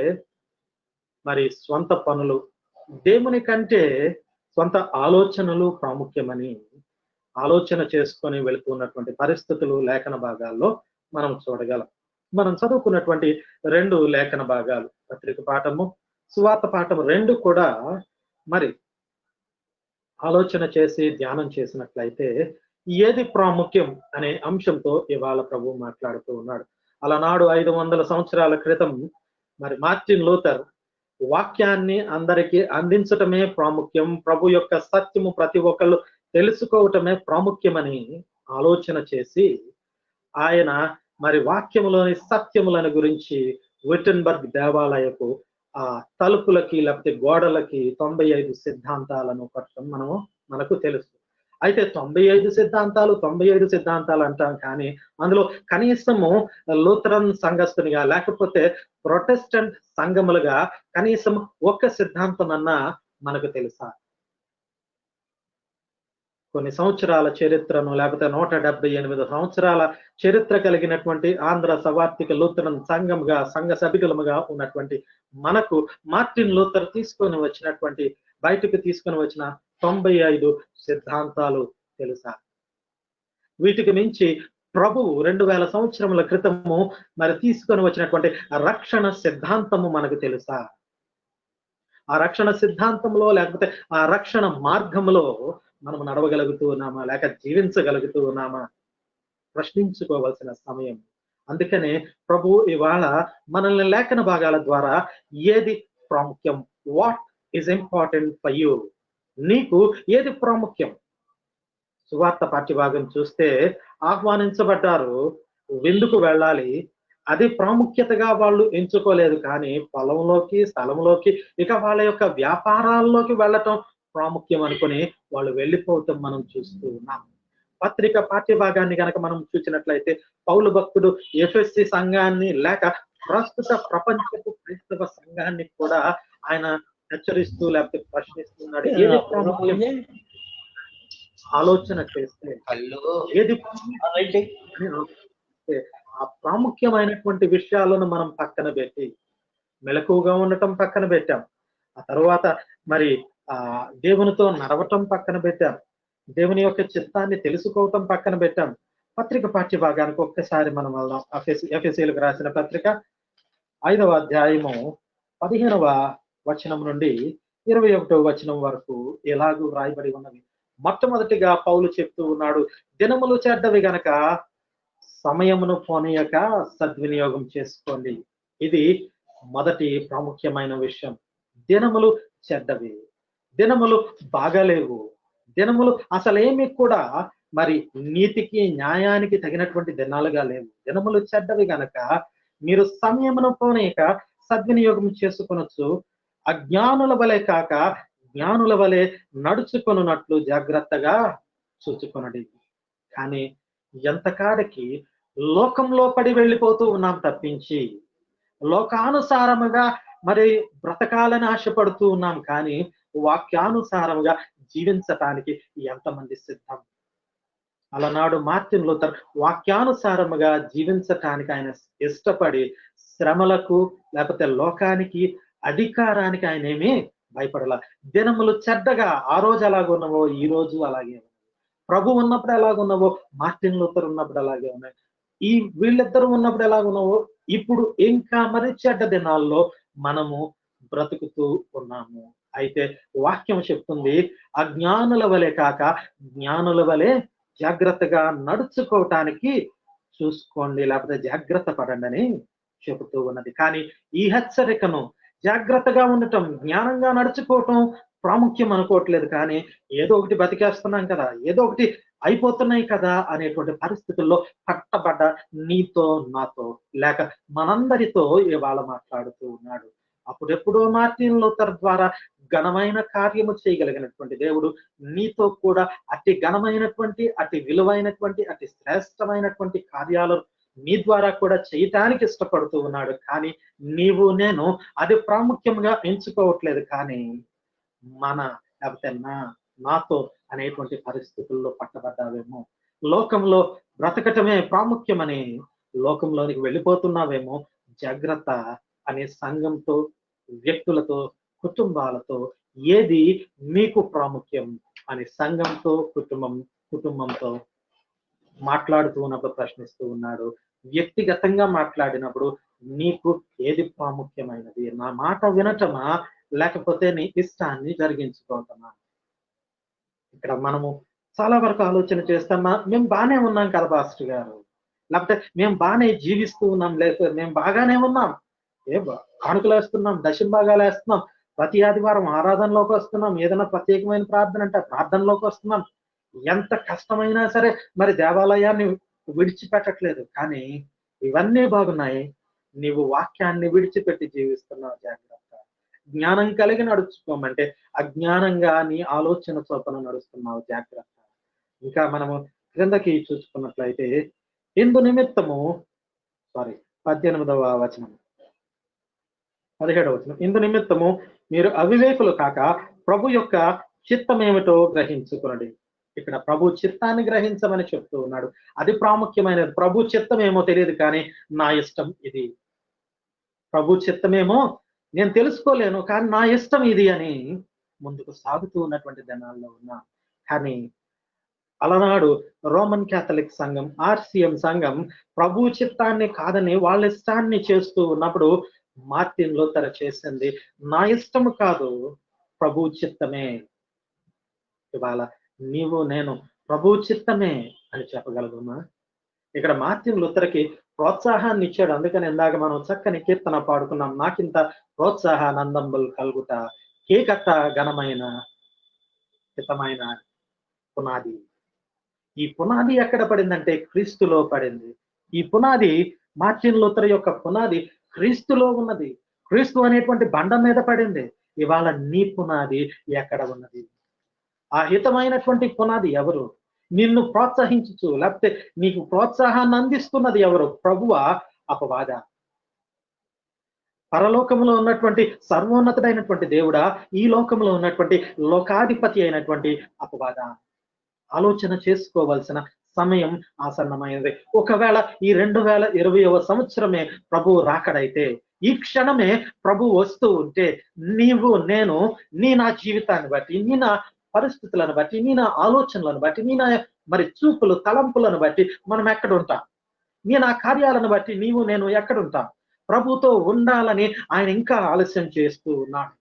మరి స్వంత పనులు, దేవుని కంటే స్వంత ఆలోచనలు ప్రాముఖ్యమని ఆలోచన చేసుకొని వెళుతున్నటువంటి పరిస్థితులు లేఖన భాగాల్లో మనం చూడగలం. మనం చదువుకున్నటువంటి 2 లేఖన భాగాలు, పత్రిక పాఠము, సువార్త పాఠం 2 కూడా మరి ఆలోచన చేసి ధ్యానం చేసినట్లయితే ఏది ప్రాముఖ్యం అనే అంశంతో ఇవాళ ప్రభు మాట్లాడుతూ ఉన్నాడు. అలనాడు 500 సంవత్సరాల క్రితం మరి మార్టిన్ లూథర్ వాక్యాన్ని అందరికీ అందించటమే ప్రాముఖ్యం, ప్రభు యొక్క సత్యము ప్రతి ఒక్కళ్ళు తెలుసుకోవటమే ప్రాముఖ్యమని ఆలోచన చేసి ఆయన మరి వాక్యములోని సత్యములను గురించి విటెన్బర్గ్ దేవాలయపు తలుపులకి లేకపోతే గోడలకి 95 సిద్ధాంతాలను కట్టడం మనకు తెలుసు. అయితే 95 సిద్ధాంతాలు అంటాం కానీ అందులో కనీసము లూథరన్ సంఘస్థునిగా లేకపోతే ప్రొటెస్టెంట్ సంఘములుగా కనీసం ఒక్క సిద్ధాంతం అన్నా మనకు తెలుసా? కొన్ని సంవత్సరాల చరిత్రను, లేకపోతే 178 సంవత్సరాల చరిత్ర కలిగినటువంటి ఆంధ్ర సవార్థిక లూథరన్ సంఘంగా, సంఘ సభ్యులముగా ఉన్నటువంటి మనకు మార్టిన్ లూథర్ బయటకు తీసుకొని వచ్చిన 95 సిద్ధాంతాలు తెలుసా? వీటికి మించి ప్రభువు 2000 సంవత్సరముల క్రితము మరి తీసుకొని వచ్చినటువంటి రక్షణ సిద్ధాంతము మనకు తెలుసా? ఆ రక్షణ సిద్ధాంతంలో, లేకపోతే ఆ రక్షణ మార్గంలో మనం నడవగలుగుతూ ఉన్నామా, లేక జీవించగలుగుతూ ఉన్నామా? ప్రశ్నించుకోవాల్సిన సమయం. అందుకనే ప్రభు ఇవాళ మనల్ని లేఖన భాగాల ద్వారా ఏది ప్రాముఖ్యం, what is important for you, నీకు ఏది ప్రాముఖ్యం? సువార్త పాఠ్యభాగం చూస్తే ఆహ్వానించబడ్డారు, విందుకు వెళ్ళాలి. అది ప్రాముఖ్యతగా వాళ్ళు ఎంచుకోలేదు, కానీ పొలంలోకి, స్థలంలోకి, ఇక వాళ్ళ యొక్క వ్యాపారాల్లోకి వెళ్ళటం ప్రాముఖ్యం అనుకుని వాళ్ళు వెళ్ళిపోవటం మనం చూస్తూ ఉన్నాం. పత్రిక పాఠ్యభాగాన్ని కనుక మనం చూసినట్లయితే పౌలు భక్తుడు ఎఫెసీ సంఘాన్ని, లేక ప్రస్తుత ప్రపంచపు క్రైస్తవ సంఘాన్ని కూడా ఆయన హెచ్చరిస్తూ లేకపోతే ప్రశ్నిస్తున్నాడు. ఏది ప్రాముఖ్యం ఆలోచన చేస్తే ఏది ఆ ప్రాముఖ్యమైనటువంటి విషయాలను మనం పక్కన పెట్టి మెలకువగా ఉండటం పక్కన పెట్టాం. ఆ తర్వాత మరి దేవునితో నడవటం పక్కన పెట్టాం. దేవుని యొక్క చిత్తాన్ని తెలుసుకోవటం పక్కన పెట్టాం. పత్రిక పాఠ్య భాగానికి ఒక్కసారి మనం వెళ్దాం. ఎఫెసీయులకు రాసిన పత్రిక 5వ అధ్యాయము 15వ వచనం నుండి 21వ వచనం వరకు ఎలాగూ వ్రాయబడి ఉన్నవి. మొట్టమొదటిగా పౌలు చెప్తూ ఉన్నాడు, దినములు చెడ్డవి గనక సమయమును పోనీయక సద్వినియోగం చేసుకోండి. ఇది మొదటి ప్రాముఖ్యమైన విషయం. దినములు చెడ్డవి, దినములు బాగాలేవు, దినములు అసలేమి కూడా మరి నీతికి న్యాయానికి తగినటువంటి దినాలుగా లేవు. దినములు చెడ్డవి గనక మీరు సమయమును పోనీయక సద్వినియోగం చేసుకొనొచ్చు. అజ్ఞానుల వలె కాక జ్ఞానుల వలె నడుచుకొనున్నట్లు జాగ్రత్తగా చూచుకొనడి. కానీ ఎంతకాడికి లోకంలో పడి వెళ్ళిపోతూ ఉన్నాం తప్పించి లోకానుసారముగా మరి బ్రతకాలని ఆశపడుతూ ఉన్నాం, కానీ వాక్యానుసారముగా జీవించటానికి ఎంతమంది సిద్ధం? అలనాడు మార్టిన్ లూథర్ వాక్యానుసారముగా జీవించటానికి ఆయన ఇష్టపడి శ్రమలకు లేకపోతే లోకానికి అధికారానికి ఆయన ఏమీ భయపడలా. దినములు చెడ్డగా ఆ రోజు ఎలాగున్నావో ఈ రోజు అలాగే ఉన్నాయి. ప్రభు ఉన్నప్పుడు ఎలాగున్నావో మార్టిన్ లూథర్ ఉన్నప్పుడు అలాగే ఉన్నాయి. ఈ వీళ్ళిద్దరూ ఉన్నప్పుడు ఎలాగున్నావో ఇప్పుడు ఇంకా మరి చెడ్డ దినాల్లో మనము బ్రతుకుతూ ఉన్నాము. అయితే వాక్యం చెప్తుంది, అజ్ఞానుల వలె కాక జ్ఞానుల వలె జాగ్రత్తగా నడుచుకోవటానికి చూసుకోండి, లేకపోతే జాగ్రత్త పడండి అని చెబుతూ ఉన్నది. కానీ ఈ హెచ్చరికను జాగ్రత్తగా ఉండటం, జ్ఞానంగా నడుచుకోవటం ప్రాముఖ్యం అనుకోవట్లేదు. కానీ ఏదో ఒకటి బతికేస్తున్నాం కదా, ఏదో ఒకటి అయిపోతున్నాయి కదా అనేటువంటి పరిస్థితుల్లో పట్టబడ్డ నీతో నాతో లేక మనందరితో ఇవాళ మాట్లాడుతూ ఉన్నాడు. అప్పుడెప్పుడో మార్టిన్ లూథర్ ద్వారా ఘనమైన కార్యము చేయగలిగినటువంటి దేవుడు నీతో కూడా అతి ఘనమైనటువంటి, అతి విలువైనటువంటి, అతి శ్రేష్టమైనటువంటి కార్యాలు నీ ద్వారా కూడా చేయటానికి ఇష్టపడుతూ ఉన్నాడు. కానీ నీవు నేను అది ప్రాముఖ్యంగా ఎంచుకోవట్లేదు. కానీ లేకపోతే నాతో అనేటువంటి పరిస్థితుల్లో పట్టబడ్డావేమో, లోకంలో బ్రతకటమే ప్రాముఖ్యమని లోకంలోనికి వెళ్ళిపోతున్నావేమో. జాగ్రత్త అనే సంఘంతో, వ్యక్తులతో, కుటుంబాలతో ఏది మీకు ప్రాముఖ్యం అని సంఘంతో, కుటుంబంతో మాట్లాడుతూ ఉన్నప్పుడు ప్రశ్నిస్తూ ఉన్నాడు. వ్యక్తిగతంగా మాట్లాడినప్పుడు నీకు ఏది ప్రాముఖ్యమైనది? నా మాట వినటమా, లేకపోతే నీ ఇష్టాన్ని జరిగించుకోవటమా? ఇక్కడ మనము చాలా వరకు ఆలోచన చేస్తామా, మేము బాగానే ఉన్నాం కదా పాస్టర్ గారు, లేకపోతే మేము బాగానే జీవిస్తూ ఉన్నాం, లేకపోతే మేము బాగానే ఉన్నాం, కానుకలు వేస్తున్నాం, దశంభాగాలు వేస్తున్నాం, ప్రతి ఆదివారం ఆరాధనలోకి వస్తున్నాం, ఏదైనా ప్రత్యేకమైన ప్రార్థన అంటే ప్రార్థనలోకి వస్తున్నాం, ఎంత కష్టమైనా సరే మరి దేవాలయాన్ని విడిచిపెట్టట్లేదు. కానీ ఇవన్నీ బాగున్నాయి, నీవు వాక్యాన్ని విడిచిపెట్టి జీవిస్తున్నావు. జాగ్రత్త. జ్ఞానం కలిగి నడుచుకోమంటే అజ్ఞానంగా నీ ఆలోచన చొప్పున నడుస్తున్నావు. జాగ్రత్త. ఇంకా మనము క్రిందకి చూసుకున్నట్లయితే ఇందు నిమిత్తము 18వ వచనం 17వ వచనం, ఇందు నిమిత్తము మీరు అవివేకులు కాక ప్రభు యొక్క చిత్తమేమిటో గ్రహించుకునండి. ఇక్కడ ప్రభు చిత్తాన్ని గ్రహించమని చెప్తూ ఉన్నాడు. అది ప్రాముఖ్యమైనది. ప్రభు చిత్తం ఏమో తెలియదు, కానీ నా ఇష్టం ఇది. ప్రభు చిత్తమేమో నేను తెలుసుకోలేను, కానీ నా ఇష్టం ఇది అని ముందుకు సాగుతూ ఉన్నటువంటి దినాల్లో ఉన్నా. కానీ అలనాడు రోమన్ క్యాథలిక్ సంఘం, ఆర్సిఎం సంఘం ప్రభు చిత్తాన్ని కాదని వాళ్ళ ఇష్టాన్ని చేస్తూ ఉన్నప్పుడు మార్టిన్ లూథర్ చేసింది నా ఇష్టము కాదు, ప్రభు చిత్తమే. ఇవాళ నీవు నేను ప్రభు చిత్తమే అని చెప్పగలమా? ఇక్కడ మార్టిన్ లూథర్కి ప్రోత్సాహాన్ని ఇచ్చాడు. అందుకని ఇందాక మనం చక్కని కీర్తన పాడుకున్నాం, నాకింత ప్రోత్సాహానందంబులు కలుగుట కేకట్ట ఘనమైన హితమైన పునాది. ఈ పునాది ఎక్కడ పడిందంటే క్రీస్తులో పడింది. ఈ పునాది, మార్టిన్ లూథర్ యొక్క పునాది క్రీస్తులో ఉన్నది. క్రీస్తు అనేటువంటి బండ మీద పడింది. ఇవాళ నీ పునాది ఎక్కడ ఉన్నది? ఆ హితమైనటువంటి పునాది ఎవరు? నిన్ను ప్రోత్సహించు, లేకపోతే నీకు ప్రోత్సాహాన్ని అందిస్తున్నది ఎవరు? ప్రభువా, అపవాద? పరలోకంలో ఉన్నటువంటి సర్వోన్నతుడైనటువంటి దేవుడా, ఈ లోకంలో ఉన్నటువంటి లోకాధిపతి అయినటువంటి అపవాద? ఆలోచన చేసుకోవాల్సిన సమయం ఆసన్నమైనది. ఒకవేళ ఈ 2020వ సంవత్సరమే ప్రభు రాకడైతే, ఈ క్షణమే ప్రభు వస్తూ ఉంటే, నీవు నేను నా జీవితాన్ని బట్టి, నా పరిస్థితులను బట్టి, నా ఆలోచనలను బట్టి, నా మరి చూపులు తలంపులను బట్టి మనం ఎక్కడుంటాం? నా కార్యాలను బట్టి నీవు నేను ఎక్కడుంటాం? ప్రభుతో ఉండాలని ఆయన ఇంకా ఆలస్యం చేస్తూ ఉన్నాడు.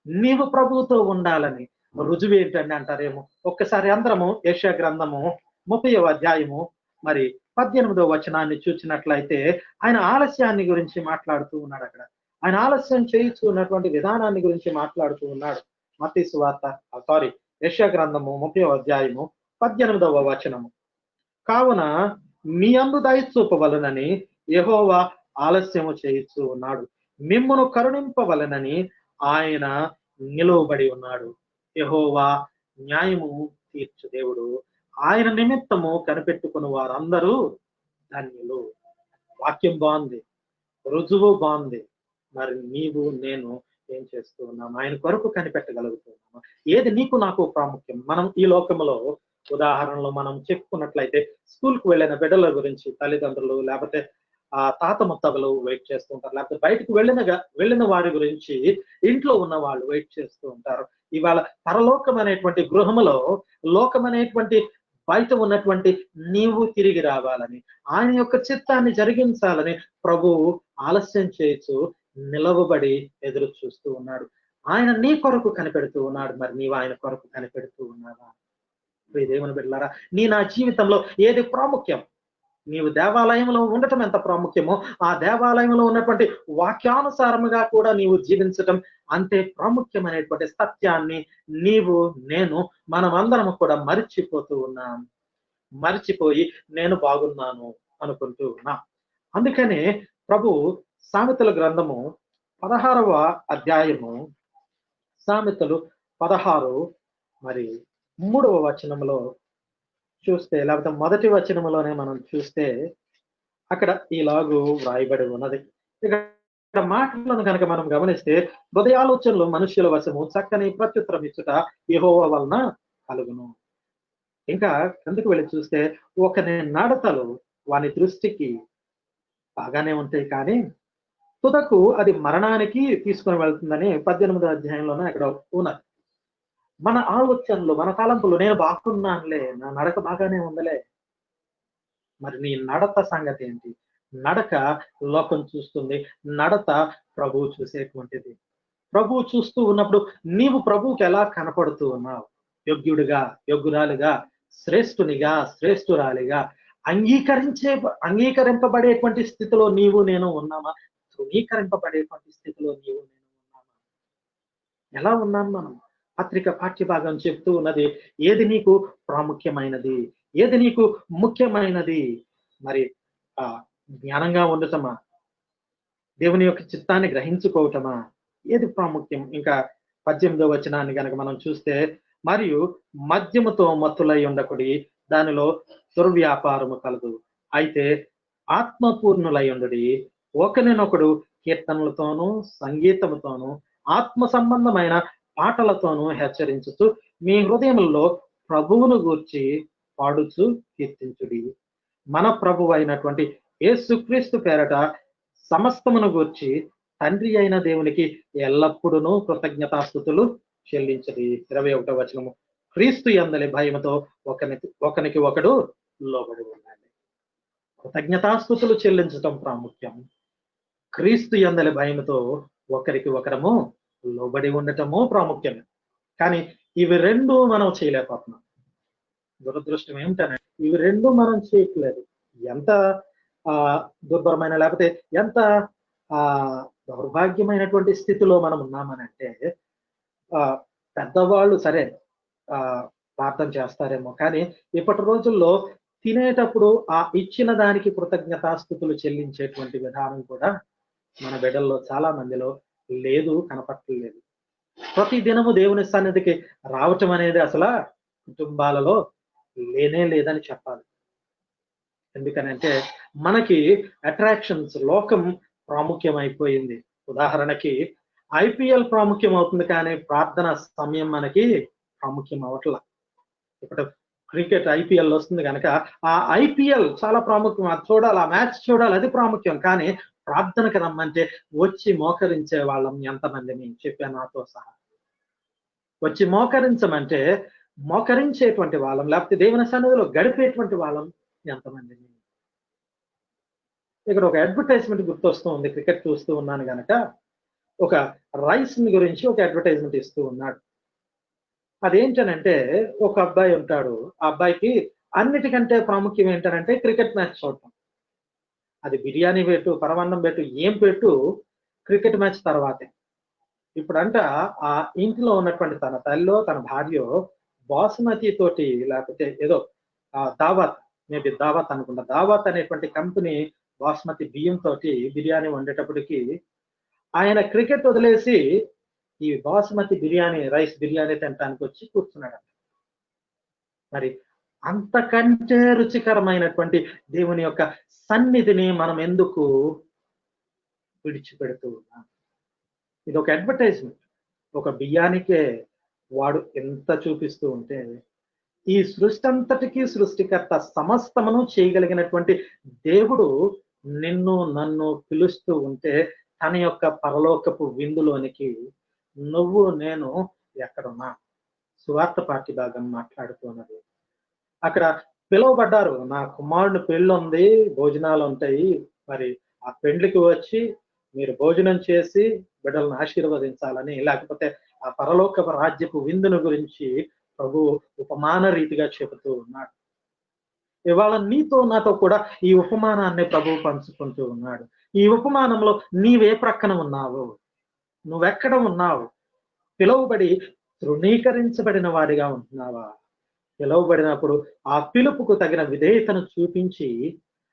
నీవు ప్రభుతో ఉండాలని రుజువు ఏంటండి అంటారేమో. ఒక్కసారి అందరము యెషయా గ్రంథము 30వ అధ్యాయము మరి 18వ వచనాన్ని చూసినట్లయితే ఆయన ఆలస్యాన్ని గురించి మాట్లాడుతూ ఉన్నాడు. అక్కడ ఆయన ఆలస్యం చేయించు ఉన్నటువంటి విధానాన్ని గురించి మాట్లాడుతూ ఉన్నాడు. మత్తయి సువార్త యెషయా గ్రంథము 30వ అధ్యాయము 18వ వచనము. కావున మీ యందు దయ చూపవలనని యెహోవా ఆలస్యము చేయిస్తూ ఉన్నాడు, మిమ్మును కరుణింపవలనని ఆయన నిలువబడి ఉన్నాడు. యెహోవా న్యాయము తీర్చు దేవుడు, ఆయన నిమిత్తము కనిపెట్టుకుని వారందరూ ధన్యులు. వాక్యం బాగుంది, రుజువు బాగుంది. మరి నీవు నేను ఏం చేస్తూ ఉన్నాం? ఆయన కొరకు కనిపెట్టగలుగుతున్నామా? ఏది నీకు నాకు ప్రాముఖ్యం? మనం ఈ లోకంలో ఉదాహరణలో మనం చెప్పుకున్నట్లయితే స్కూల్కి వెళ్ళిన బిడ్డల గురించి తల్లిదండ్రులు లేకపోతే తాత ముత్తగలు వెయిట్ చేస్తూ ఉంటారు, లేకపోతే బయటకు వెళ్ళిన వారి గురించి ఇంట్లో ఉన్న వాళ్ళు వెయిట్ చేస్తూ ఉంటారు. ఇవాళ పరలోకం అనేటువంటి గృహములో లోకం అనేటువంటి బయట ఉన్నటువంటి నీవు తిరిగి రావాలని, ఆయన యొక్క చిత్తాన్ని జరిగించాలని ప్రభువు ఆలస్యం చేయొచ్చు నిలవబడి ఎదురు చూస్తూ ఉన్నాడు. ఆయన నీ కొరకు కనిపెడుతూ ఉన్నాడు. మరి నీవు ఆయన కొరకు కనిపెడుతూ ఉన్నావా? దేవుని బిడ్డలారా, నా జీవితంలో ఏది ప్రాముఖ్యం? నీవు దేవాలయంలో ఉండటం ఎంత ప్రాముఖ్యమో, ఆ దేవాలయంలో ఉన్నటువంటి వాక్యానుసారముగా కూడా నీవు జీవించటం అంతే ప్రాముఖ్యమైనటువంటి సత్యాన్ని నీవు నేను మనమందరం కూడా మరిచిపోతూ ఉన్నాం. మరిచిపోయి నేను బాగున్నాను అనుకుంటూ ఉన్నాం. అందుకనే ప్రభు సామెతల గ్రంథము 16వ అధ్యాయము, సామెతలు 16 మరి 3వ వచనంలో చూస్తే, లేకపోతే మొదటి వచనంలోనే మనం చూస్తే అక్కడ ఇలాగూ వ్రాయబడి ఉన్నది. ఇక్కడ మాటలను కనుక మనం గమనిస్తే, హృదయాలోచనలు మనుష్యుల వశము, చక్కని ప్రత్యుత్తరం ఇచ్చుట యెహోవా వలన కలుగును. ఇంకా కిందకు వెళ్ళి చూస్తే, ఒకని నడతలు వాని దృష్టికి బాగానే ఉంటాయి, కానీ తుదకు అది మరణానికి తీసుకుని వెళ్తుందని 18వ అధ్యాయంలోనే అక్కడ ఉన్నది. మన ఆలోచనలు, మన తలంపులు, నేను బాగున్నానులే, నా నడక బాగానే ఉందలే. మరి నీ నడత సంగతి ఏంటి? నడక లోకం చూస్తుంది, నడత ప్రభువు చూసేటువంటిది. ప్రభువు చూస్తూ ఉన్నప్పుడు నీవు ప్రభువుకి ఎలా కనపడుతూ ఉన్నావు? యోగ్యుడిగా, యోగ్యురాలిగా, శ్రేష్ఠునిగా, శ్రేష్ఠురాలిగా అంగీకరింపబడేటువంటి స్థితిలో నీవు నేను ఉన్నామా? ధృవీకరింపబడేటువంటి స్థితిలో నీవు నేను ఉన్నామా? ఎలా ఉన్నాం మనం? పత్రిక పాఠ్యభాగం చెప్తూ ఉన్నది, ఏది నీకు ప్రాముఖ్యమైనది, ఏది నీకు ముఖ్యమైనది? మరి జ్ఞానంగా ఉండటమా, దేవుని యొక్క చిత్తాన్ని గ్రహించుకోవటమా, ఏది ప్రాముఖ్యం? ఇంకా 18వ వచనాన్ని కనుక మనం చూస్తే, మరియు మద్యముతో మత్తులై ఉండకుడి, దానిలో దుర్వ్యాపారము కలదు, అయితే ఆత్మపూర్ణులై ఉండుడి, ఒకరినొకడు కీర్తనలతోనూ సంగీతముతోనూ ఆత్మ సంబంధమైన పాటలతోనూ హెచ్చరించుతూ మీ హృదయములలో ప్రభువును గూర్చి పాడుచు కీర్తించుడి. మన ప్రభు అయినటువంటి యేసుక్రీస్తు పేరట సమస్తమును గూర్చి తండ్రి అయిన దేవునికి ఎల్లప్పుడూ కృతజ్ఞతాస్తుతులు చెల్లించడి. 21వ వచనము, క్రీస్తు యందలి భయముతో ఒకనికి ఒకడు లోబడి ఉండాలి. కృతజ్ఞతాస్తుతులు చెల్లించటం ప్రాముఖ్యం. క్రీస్తు యందలి భయముతో ఒకరికి ఒకరము లోబడి ఉండటము ప్రాముఖ్యం. కానీ ఇవి రెండు మనం చేయలేకపోతున్నాం. దురదృష్టం ఏమిటనే ఇవి రెండు మనం చేయట్లేదు. ఎంత దుర్భరమైన లేకపోతే ఎంత దౌర్భాగ్యమైనటువంటి స్థితిలో మనం ఉన్నామనంటే, పెద్దవాళ్ళు సరే ప్రార్థన చేస్తారేమో, కానీ ఇప్పటి రోజుల్లో తినేటప్పుడు ఆ ఇచ్చిన దానికి కృతజ్ఞతాస్తుతులు చెల్లించేటువంటి విధానం కూడా మన బిడ్డల్లో చాలా మందిలో లేదు, కనపట్టలేదు. ప్రతి దినము దేవుని సన్నిధికి రావటం అనేది అసలు కుటుంబాలలో లేనే లేదని చెప్పాలి. ఎందుకనంటే మనకి అట్రాక్షన్స్, లోకం ప్రాముఖ్యం అయిపోయింది. ఉదాహరణకి ఐపీఎల్ ప్రాముఖ్యం అవుతుంది, కానీ ప్రార్థన సమయం మనకి ప్రాముఖ్యం అవట్లా. ఇప్పుడు క్రికెట్ ఐపీఎల్ వస్తుంది కనుక ఆ ఐపీఎల్ చాలా ప్రాముఖ్యం, అది చూడాలి, ఆ మ్యాచ్ చూడాలి, అది ప్రాముఖ్యం. కానీ ప్రార్థనకు రమ్మంటే వచ్చి మోకరించే వాళ్ళం ఎంతమందిని చెప్పాను నాతో సహా. వచ్చి మోకరించమంటే మోకరించేటువంటి వాళ్ళం, లేకపోతే దేవుని సన్నిధిలో గడిపేటువంటి వాళ్ళం ఎంతమందిని. ఇక్కడ ఒక అడ్వర్టైజ్మెంట్ గుర్తొస్తూ ఉంది. క్రికెట్ చూస్తూ ఉన్నాను కనుక ఒక రైస్ గురించి ఒక అడ్వర్టైజ్మెంట్ ఇస్తూ ఉన్నాడు. అదేంటనంటే, ఒక అబ్బాయి ఉంటాడు, ఆ అబ్బాయికి అన్నిటికంటే ప్రాముఖ్యం ఏంటనంటే క్రికెట్ మ్యాచ్ చూడటం. అది బిర్యానీ పెట్టు, పరమాన్నం పెట్టు, ఏం పెట్టు, క్రికెట్ మ్యాచ్ తర్వాతే. ఇప్పుడంట ఆ ఇంట్లో ఉన్నటువంటి తన తల్లిలో తన భార్యో బాసుమతి తోటి, లేకపోతే ఏదో దావత్, మేబీ దావత్ అనుకుంటా, దావత్ అనేటువంటి కంపెనీ బాస్మతి బియ్యం తోటి బిర్యానీ వండేటప్పటికి ఆయన క్రికెట్ వదిలేసి ఈ బాస్మతి బిర్యానీ, రైస్ బిర్యానీ తినడానికి వచ్చి కూర్చున్నాడు. మరి అంతకంటే రుచికరమైనటువంటి దేవుని యొక్క సన్నిధిని మనం ఎందుకు విడిచిపెడుతూ ఉన్నాం? ఇది ఒక అడ్వర్టైజ్మెంట్. ఒక బియ్యానికే వాడు ఎంత చూపిస్తూ ఉంటే, ఈ సృష్టి అంతటికీ సృష్టికర్త, సమస్తమును చేయగలిగినటువంటి దేవుడు నిన్ను నన్ను పిలుస్తూ ఉంటే తన యొక్క పరలోకపు విందులోనికి నువ్వు నేను ఎక్కడున్నా? సువార్త పార్టీ భాగం మాట్లాడుతున్నది. అక్కడ పిలువబడ్డారు, నా కుమారుని పెళ్ళి ఉంది, భోజనాలు ఉంటాయి, మరి ఆ పెండ్లికి వచ్చి మీరు భోజనం చేసి బిడ్డలను ఆశీర్వదించాలని, లేకపోతే ఆ పరలోకపు రాజ్యపు విందును గురించి ప్రభు ఉపమాన రీతిగా చెబుతూ ఉన్నాడు. ఇవాళ నీతో నాతో కూడా ఈ ఉపమానాన్ని ప్రభు పంచుకుంటూ ఉన్నాడు. ఈ ఉపమానంలో నీవే ప్రక్కన ఉన్నావు? నువ్వెక్కడ ఉన్నావు? పిలువబడి తృణీకరించబడిన వాడిగా ఉంటున్నావా? పిలువబడినప్పుడు ఆ పిలుపుకు తగిన విధేయతను చూపించి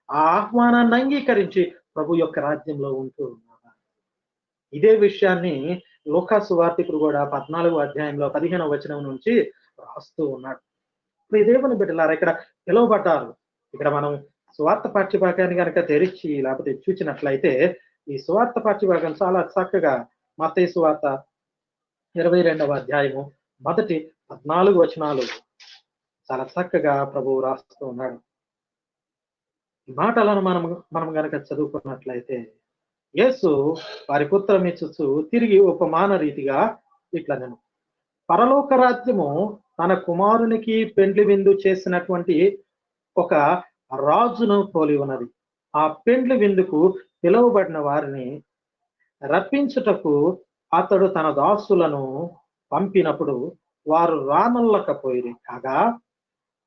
ఆ ఆహ్వానాన్ని అంగీకరించి ప్రభు యొక్క రాజ్యంలో ఉంటూ ఉన్నావా? ఇదే విషయాన్ని లూకా సువార్తికుడు కూడా 14వ అధ్యాయంలో 15వ వచనం నుంచి రాస్తూ ఉన్నాడు. ఈ దేవుని బిడ్డలారా, ఇక్కడ పిలువబడ్డారు. ఇక్కడ మనం సువార్త పాఠ్యభాగాన్ని కనుక తెరిచి లేకపోతే చూచినట్లయితే, ఈ సువార్త పాఠ్యభాగం చాలా చక్కగా మత్తయి సువార్త 22వ అధ్యాయము మొదటి 14 వచనాలు చాలా చక్కగా ప్రభువు రాస్తూ ఉన్నాడు. ఈ మాటలను మనం గనక చదువుకున్నట్లయితే, యేసు వారికి ఉత్తరం ఇచ్చుచు తిరిగి ఉపమాన రీతిగా ఇట్లా, నేను పరలోక రాజ్యము తన కుమారునికి పెండ్లి విందు చేసినటువంటి ఒక రాజును పోలి ఉన్నది. ఆ పెండ్లి విందుకు పిలువబడిన వారిని రప్పించుటకు అతడు తన దాసులను పంపినప్పుడు వారు రానల్లకపోయిరి. కాగా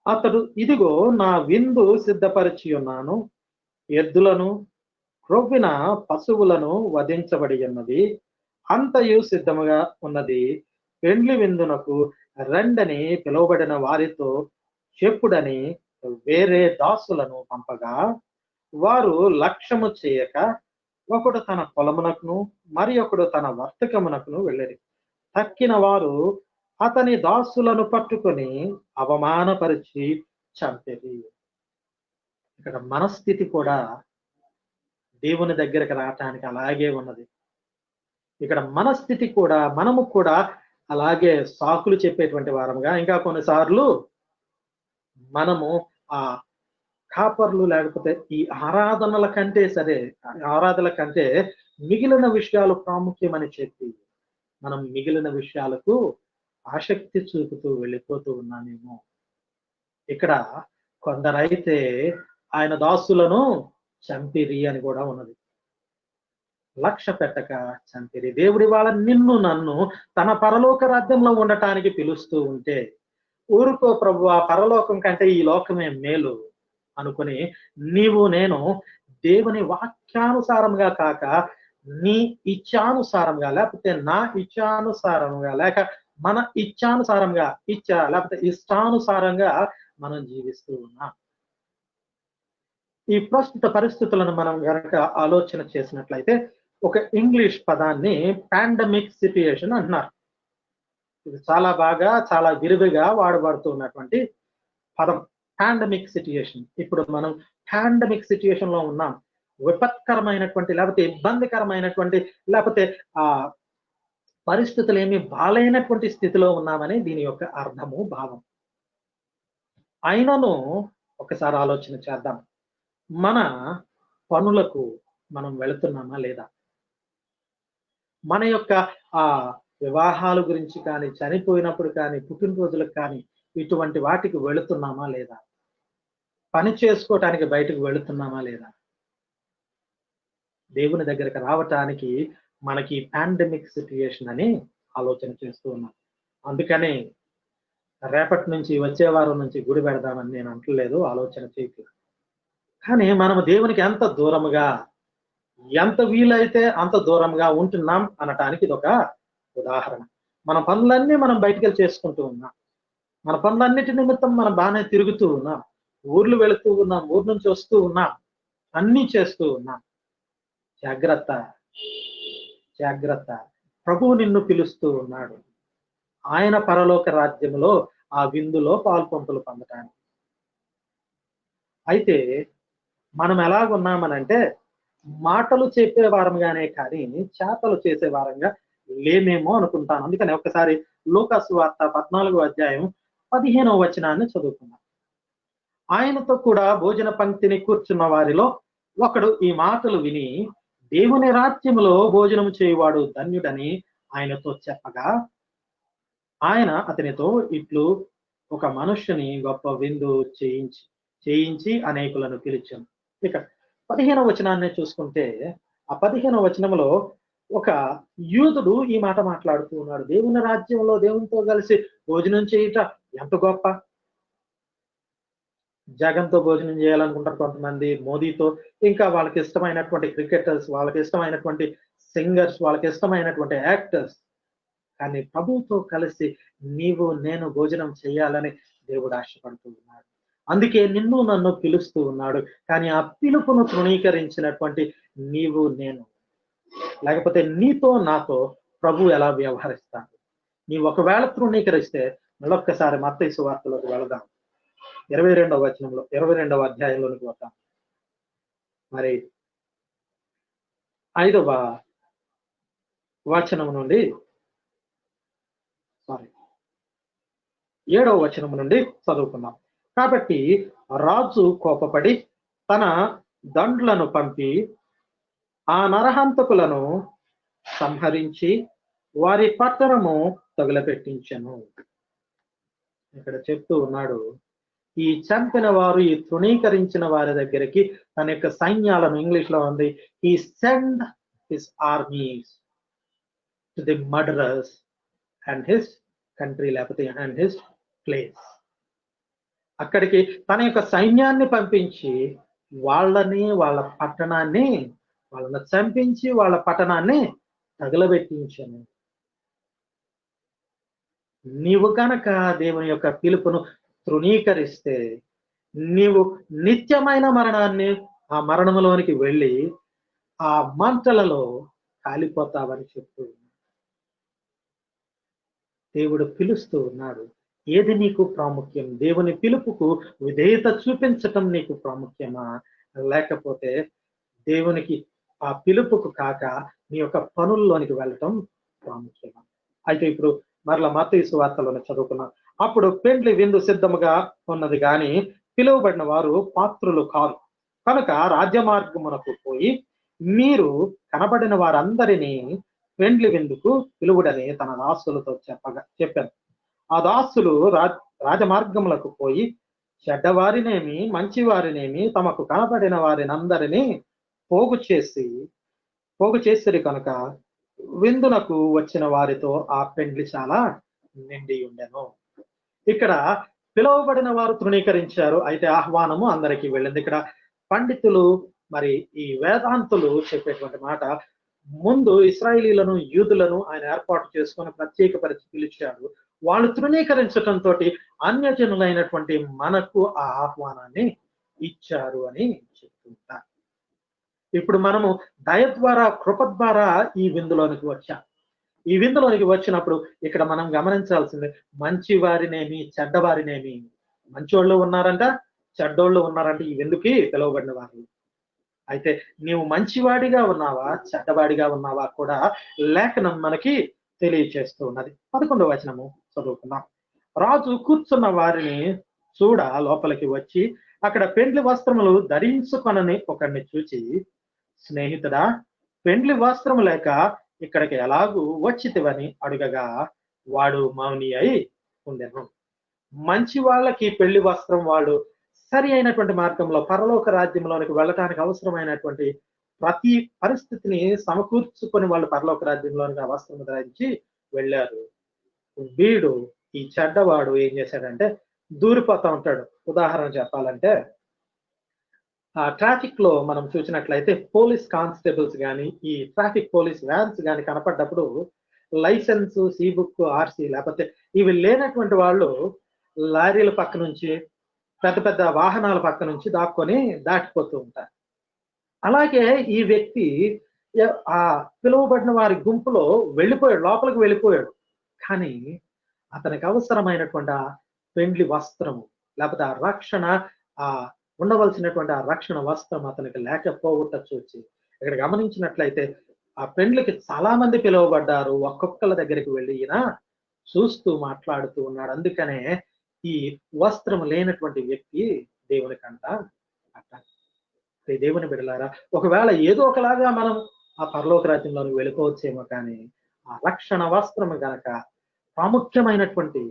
అతడు, ఇదిగో నా విందు సిద్ధపరిచి ఉన్నాను, ఎద్దులను క్రొవ్విన పశువులను వధించబడి ఉన్నది, అంతయు సిద్ధముగా ఉన్నది, పెండ్లి విందునకు రండని పిలువబడిన వారితో చెప్పుడని వేరే దాసులను పంపగా, వారు లక్ష్యము చేయక ఒకడు తన పొలమునకును మరి ఒకడు తన వర్తకమునకును వెళ్ళిరి. తక్కిన వారు అతని దాసులను పట్టుకొని అవమానపరిచి చంపిరి. ఇక్కడ మనస్థితి కూడా దేవుని దగ్గరకు రావటానికి అలాగే ఉన్నది. ఇక్కడ మనస్థితి కూడా, మనము కూడా అలాగే సాకులు చెప్పేటువంటి వారంగా, ఇంకా కొన్నిసార్లు మనము ఆ కాపర్లు లేకపోతే ఈ ఆరాధనల కంటే ఆరాధనల కంటే మిగిలిన విషయాలు ప్రాముఖ్యమని చెప్పి మనం మిగిలిన విషయాలకు ఆసక్తి చూపుతూ వెళ్ళిపోతూ ఉన్నామేమో. ఇక్కడ కొందరైతే ఆయన దాసులను చంపిరి అని కూడా ఉన్నది. లక్ష్య పెట్టక చంపిరి. దేవుడి వాళ్ళ నిన్ను నన్ను తన పరలోక రాజ్యంలో ఉండటానికి పిలుస్తూ ఉంటే ఊరుకో ప్రభు, ఆ పరలోకం కంటే ఈ లోకమే మేలు అనుకుని నీవు నేను దేవుని వాక్యానుసారంగా కాక నీ ఇచ్ఛానుసారంగా లేకపోతే నా ఇచ్ఛానుసారంగా లేక మన ఇచ్ఛానుసారంగా లేకపోతే ఇష్టానుసారంగా మనం జీవిస్తూ ఉన్నాం. ఈ ప్రస్తుత పరిస్థితులను మనం గనక ఆలోచన చేసినట్లయితే ఒక ఇంగ్లీష్ పదాన్ని పాండమిక్ సిట్యుయేషన్ అంటున్నారు. ఇది చాలా విరివిగా వాడబడుతున్నటువంటి పదం పాండమిక్ సిట్యుయేషన్. ఇప్పుడు మనం పాండమిక్ సిట్యుయేషన్ లో ఉన్నాం. విపత్కరమైనటువంటి లేకపోతే ఇబ్బందికరమైనటువంటి లేకపోతే పరిస్థితులు ఏమి బాలైనటువంటి స్థితిలో ఉన్నామని దీని యొక్క అర్థము, భావం. అయినను ఒకసారి ఆలోచన చేద్దాం. మన పనులకు మనం వెళుతున్నామా లేదా? మన యొక్క వివాహాల గురించి కానీ, చనిపోయినప్పుడు కానీ, పుట్టినరోజులకు కానీ ఇటువంటి వాటికి వెళుతున్నామా లేదా? పని చేసుకోవటానికి బయటకు వెళుతున్నామా లేదా? దేవుని దగ్గరకు రావటానికి మనకి పాండమిక్ సిట్యుయేషన్ అని ఆలోచన చేస్తూ ఉన్నాం. అందుకని రేపటి నుంచి వచ్చే వారం నుంచి గుడి పెడదామని నేను అంటలేదు, ఆలోచన చేయట్లేదు. కానీ మనము దేవునికి ఎంత దూరముగా, ఎంత వీలైతే అంత దూరంగా ఉంటున్నాం అనటానికి ఇది ఒక ఉదాహరణ. మన పనులన్నీ మనం బయటికి చేసుకుంటూ ఉన్నాం. మన పనులన్నిటి నిమిత్తం మనం బాగానే తిరుగుతూ ఉన్నాం, ఊర్లు వెళుతూ ఉన్నాం, ఊరు నుంచి వస్తూ ఉన్నాం, అన్నీ చేస్తూ ఉన్నాం. జాగ్రత్త, జాగ్రత్త. ప్రభువు నిన్ను పిలుస్తూ ఉన్నాడు ఆయన పరలోక రాజ్యంలో ఆ విందులో పాల్పొంపులు పొందటానికి. అయితే మనం ఎలాగున్నామనంటే మాటలు చెప్పే వారంగానే కానీ చేతలు చేసే వారంగా లేమేమో అనుకుంటాను. అందుకని ఒకసారి లూకా సువార్త 14వ అధ్యాయం 15వ వచనాన్ని చదువుకున్నాం. ఆయనతో కూడా భోజన పంక్తిని కూర్చున్న వారిలో ఒకడు ఈ మాటలు విని దేవుని రాజ్యములో భోజనం చేయువాడు ధన్యుడని ఆయనతో చెప్పగా ఆయన అతనితో ఇట్లు ఒక మనుష్యుని గొప్ప విందు చేయించి అనేకులను పిలిచాను. ఇక 15వ వచనాన్ని చూసుకుంటే ఆ 15వ వచనంలో ఒక యూదుడు ఈ మాట మాట్లాడుతూ ఉన్నాడు. దేవుని రాజ్యంలో దేవునితో కలిసి భోజనం చేయుట ఎంత గొప్ప. జగన్తో భోజనం చేయాలనుకుంటారు కొంతమంది, మోదీతో, ఇంకా వాళ్ళకి ఇష్టమైనటువంటి క్రికెటర్స్, వాళ్ళకి ఇష్టమైనటువంటి సింగర్స్, వాళ్ళకి ఇష్టమైనటువంటి యాక్టర్స్. కానీ ప్రభువుతో కలిసి నీవు నేను భోజనం చేయాలని దేవుడు ఆశపడుతూ ఉన్నాడు. అందుకే నిన్ను నన్ను పిలుస్తూ ఉన్నాడు. కానీ ఆ పిలుపును తృణీకరించినటువంటి నీవు నేను, లేకపోతే నీతో నాతో ప్రభు ఎలా వ్యవహరిస్తాడు? నీవు ఒకవేళ తృణీకరిస్తే మళ్ళొక్కసారి మత్తయి సువార్తలోకి వెళదాం. 22వ వచనంలో 22వ అధ్యాయంలోనికి వద్దాం. మరి 5వ వచనం నుండి 7వ వచనం నుండి చదువుకున్నాం. కాబట్టి రాజు కోపపడి తన దండ్లను పంపి ఆ నరహంతకులను సంహరించి వారి పట్టణము తగులపెట్టించెను. ఇక్కడ చెప్తూ ఉన్నాడు, ఈ చంపిన వారు, ఈ తృణీకరించిన వారి దగ్గరికి తన యొక్క సైన్యాలను, ఇంగ్లీష్ లో ఉంది, he sent his armies to the murderers and his country, లేకపోతే and his place. అక్కడికి తన యొక్క సైన్యాన్ని పంపించి వాళ్ళ పట్టణాన్ని వాళ్ళని చంపించి వాళ్ళ పట్టణాన్ని తగలబెట్టించాను. నీవు కనుక దేవుని యొక్క పిలుపును తృణీకరిస్తే నీవు నిత్యమైన మరణాన్ని, ఆ మరణంలోనికి వెళ్ళి ఆ మంటలలో కాలిపోతావని చెప్తూ ఉన్నాడు. దేవుడు పిలుస్తూ ఉన్నాడు. ఏది నీకు ప్రాముఖ్యం? దేవుని పిలుపుకు విధేయత చూపించటం నీకు ప్రాముఖ్యమా, లేకపోతే దేవునికి ఆ పిలుపుకు కాక నీ యొక్క పనుల్లోనికి వెళ్ళటం ప్రాముఖ్యమా? అయితే ఇప్పుడు మరలా మత్తయి సువార్తలోనే చదువుకున్నాం. అప్పుడు పెండ్లి విందు సిద్ధముగా ఉన్నది గాని పిలువబడిన వారు పాత్రులు కాదు. కనుక రాజ్య మార్గమునకు పోయి మీరు కనబడిన వారందరినీ పెండ్లి విందుకు పిలువుడని తన దాసులతో చెప్పాను. ఆ దాసులు రాజమార్గములకు పోయి చెడ్డవారినేమి మంచి వారినేమి తమకు కనబడిన వారినందరినీ పోగు చేసిరి కనుక విందునకు వచ్చిన వారితో ఆ పెండ్లిశాల నిండి ఉండెను. ఇక్కడ పిలువబడిన వారు తృణీకరించారు, అయితే ఆహ్వానము అందరికీ వెళ్ళింది. ఇక్కడ పండితులు మరి ఈ వేదాంతులు చెప్పేటువంటి మాట, ముందు ఇశ్రాయేలీలను యూదులను ఆయన ఏర్పాటు చేసుకొని ప్రత్యేకపరిచి పిలిచాడు. వాళ్ళు తృణీకరించటంతో అన్యజనులైనటువంటి మనకు ఆ ఆహ్వానాన్ని ఇచ్చారు అని చెప్తుంటారు. ఇప్పుడు మనము దయ ద్వారా కృప ద్వారా ఈ విందులోనికి వచ్చాం. ఈ విందులోనికి వచ్చినప్పుడు ఇక్కడ మనం గమనించాల్సింది, మంచి వారినేమి చెడ్డవారినేమి, మంచోళ్ళు ఉన్నారంట చెడ్డోళ్ళు ఉన్నారంట ఈ విందుకి పిలువబడిన వారు. అయితే నీవు మంచివాడిగా ఉన్నావా చెడ్డవాడిగా ఉన్నావా కూడా లేఖనం మనకి తెలియచేస్తూ ఉన్నది. 11వ వచనము చదువుకుందాం. రాజు కూర్చున్న వారిని చూడ లోపలికి వచ్చి అక్కడ పెండ్లి వస్త్రములు ధరించుకొనని ఒకరిని చూచి, స్నేహితుడా, పెండ్లి వస్త్రము లేక ఇక్కడికి ఎలాగూ వచ్చితివని అడుగగా వాడు మౌని అయి ఉండెను. మంచి వాళ్ళకి పెళ్లి వస్త్రం వాళ్ళు సరి అయినటువంటి మార్గంలో పరలోక రాజ్యంలోనికి వెళ్ళటానికి అవసరమైనటువంటి ప్రతి పరిస్థితిని సమకూర్చుకొని వాళ్ళు పరలోక రాజ్యంలోనికి ఆ వస్త్రం ధరించి వెళ్ళారు. వీడు ఈ చెడ్డవాడు ఏం చేశాడంటే దూరిపోతా ఉంటాడు. ఉదాహరణ చెప్పాలంటే ఆ ట్రాఫిక్ లో మనం చూసినట్లయితే పోలీస్ కానిస్టేబుల్స్ కానీ ఈ ట్రాఫిక్ పోలీస్ వ్యాన్స్ కానీ కనపడ్డప్పుడు లైసెన్స్, సి బుక్, ఆర్సీ లేకపోతే ఇవి లేనటువంటి వాళ్ళు లారీల పక్క నుంచి పెద్ద పెద్ద వాహనాల పక్క నుంచి దాక్కొని దాటిపోతూ ఉంటారు. అలాగే ఈ వ్యక్తి ఆ పిలువబడిన వారి గుంపులో వెళ్ళిపోయాడు, లోపలికి వెళ్ళిపోయాడు. కానీ అతనికి అవసరమైనటువంటి ఆ పెండ్లి వస్త్రము లేకపోతే ఆ రక్షణ, ఆ ఉండవలసినటువంటి ఆ రక్షణ వస్త్రం అతనికి లేకపోవట చూచి ఇక్కడ గమనించినట్లయితే ఆ పెండ్లికి చాలా మంది పిలువబడ్డారు. ఒక్కొక్కళ్ళ దగ్గరికి వెళ్ళి ఈయన చూస్తూ మాట్లాడుతూ ఉన్నాడు. అందుకనే ఈ వస్త్రం లేనటువంటి వ్యక్తి దేవునికంట అట్ట. దేవుని బిడ్డలారా, ఒకవేళ ఏదో ఒకలాగా మనం ఆ పరలోక రాజ్యంలోకి వెళ్ళిపోవచ్చేమో, కానీ ఆ రక్షణ వస్త్రం కనుక ప్రాముఖ్యమైనటువంటి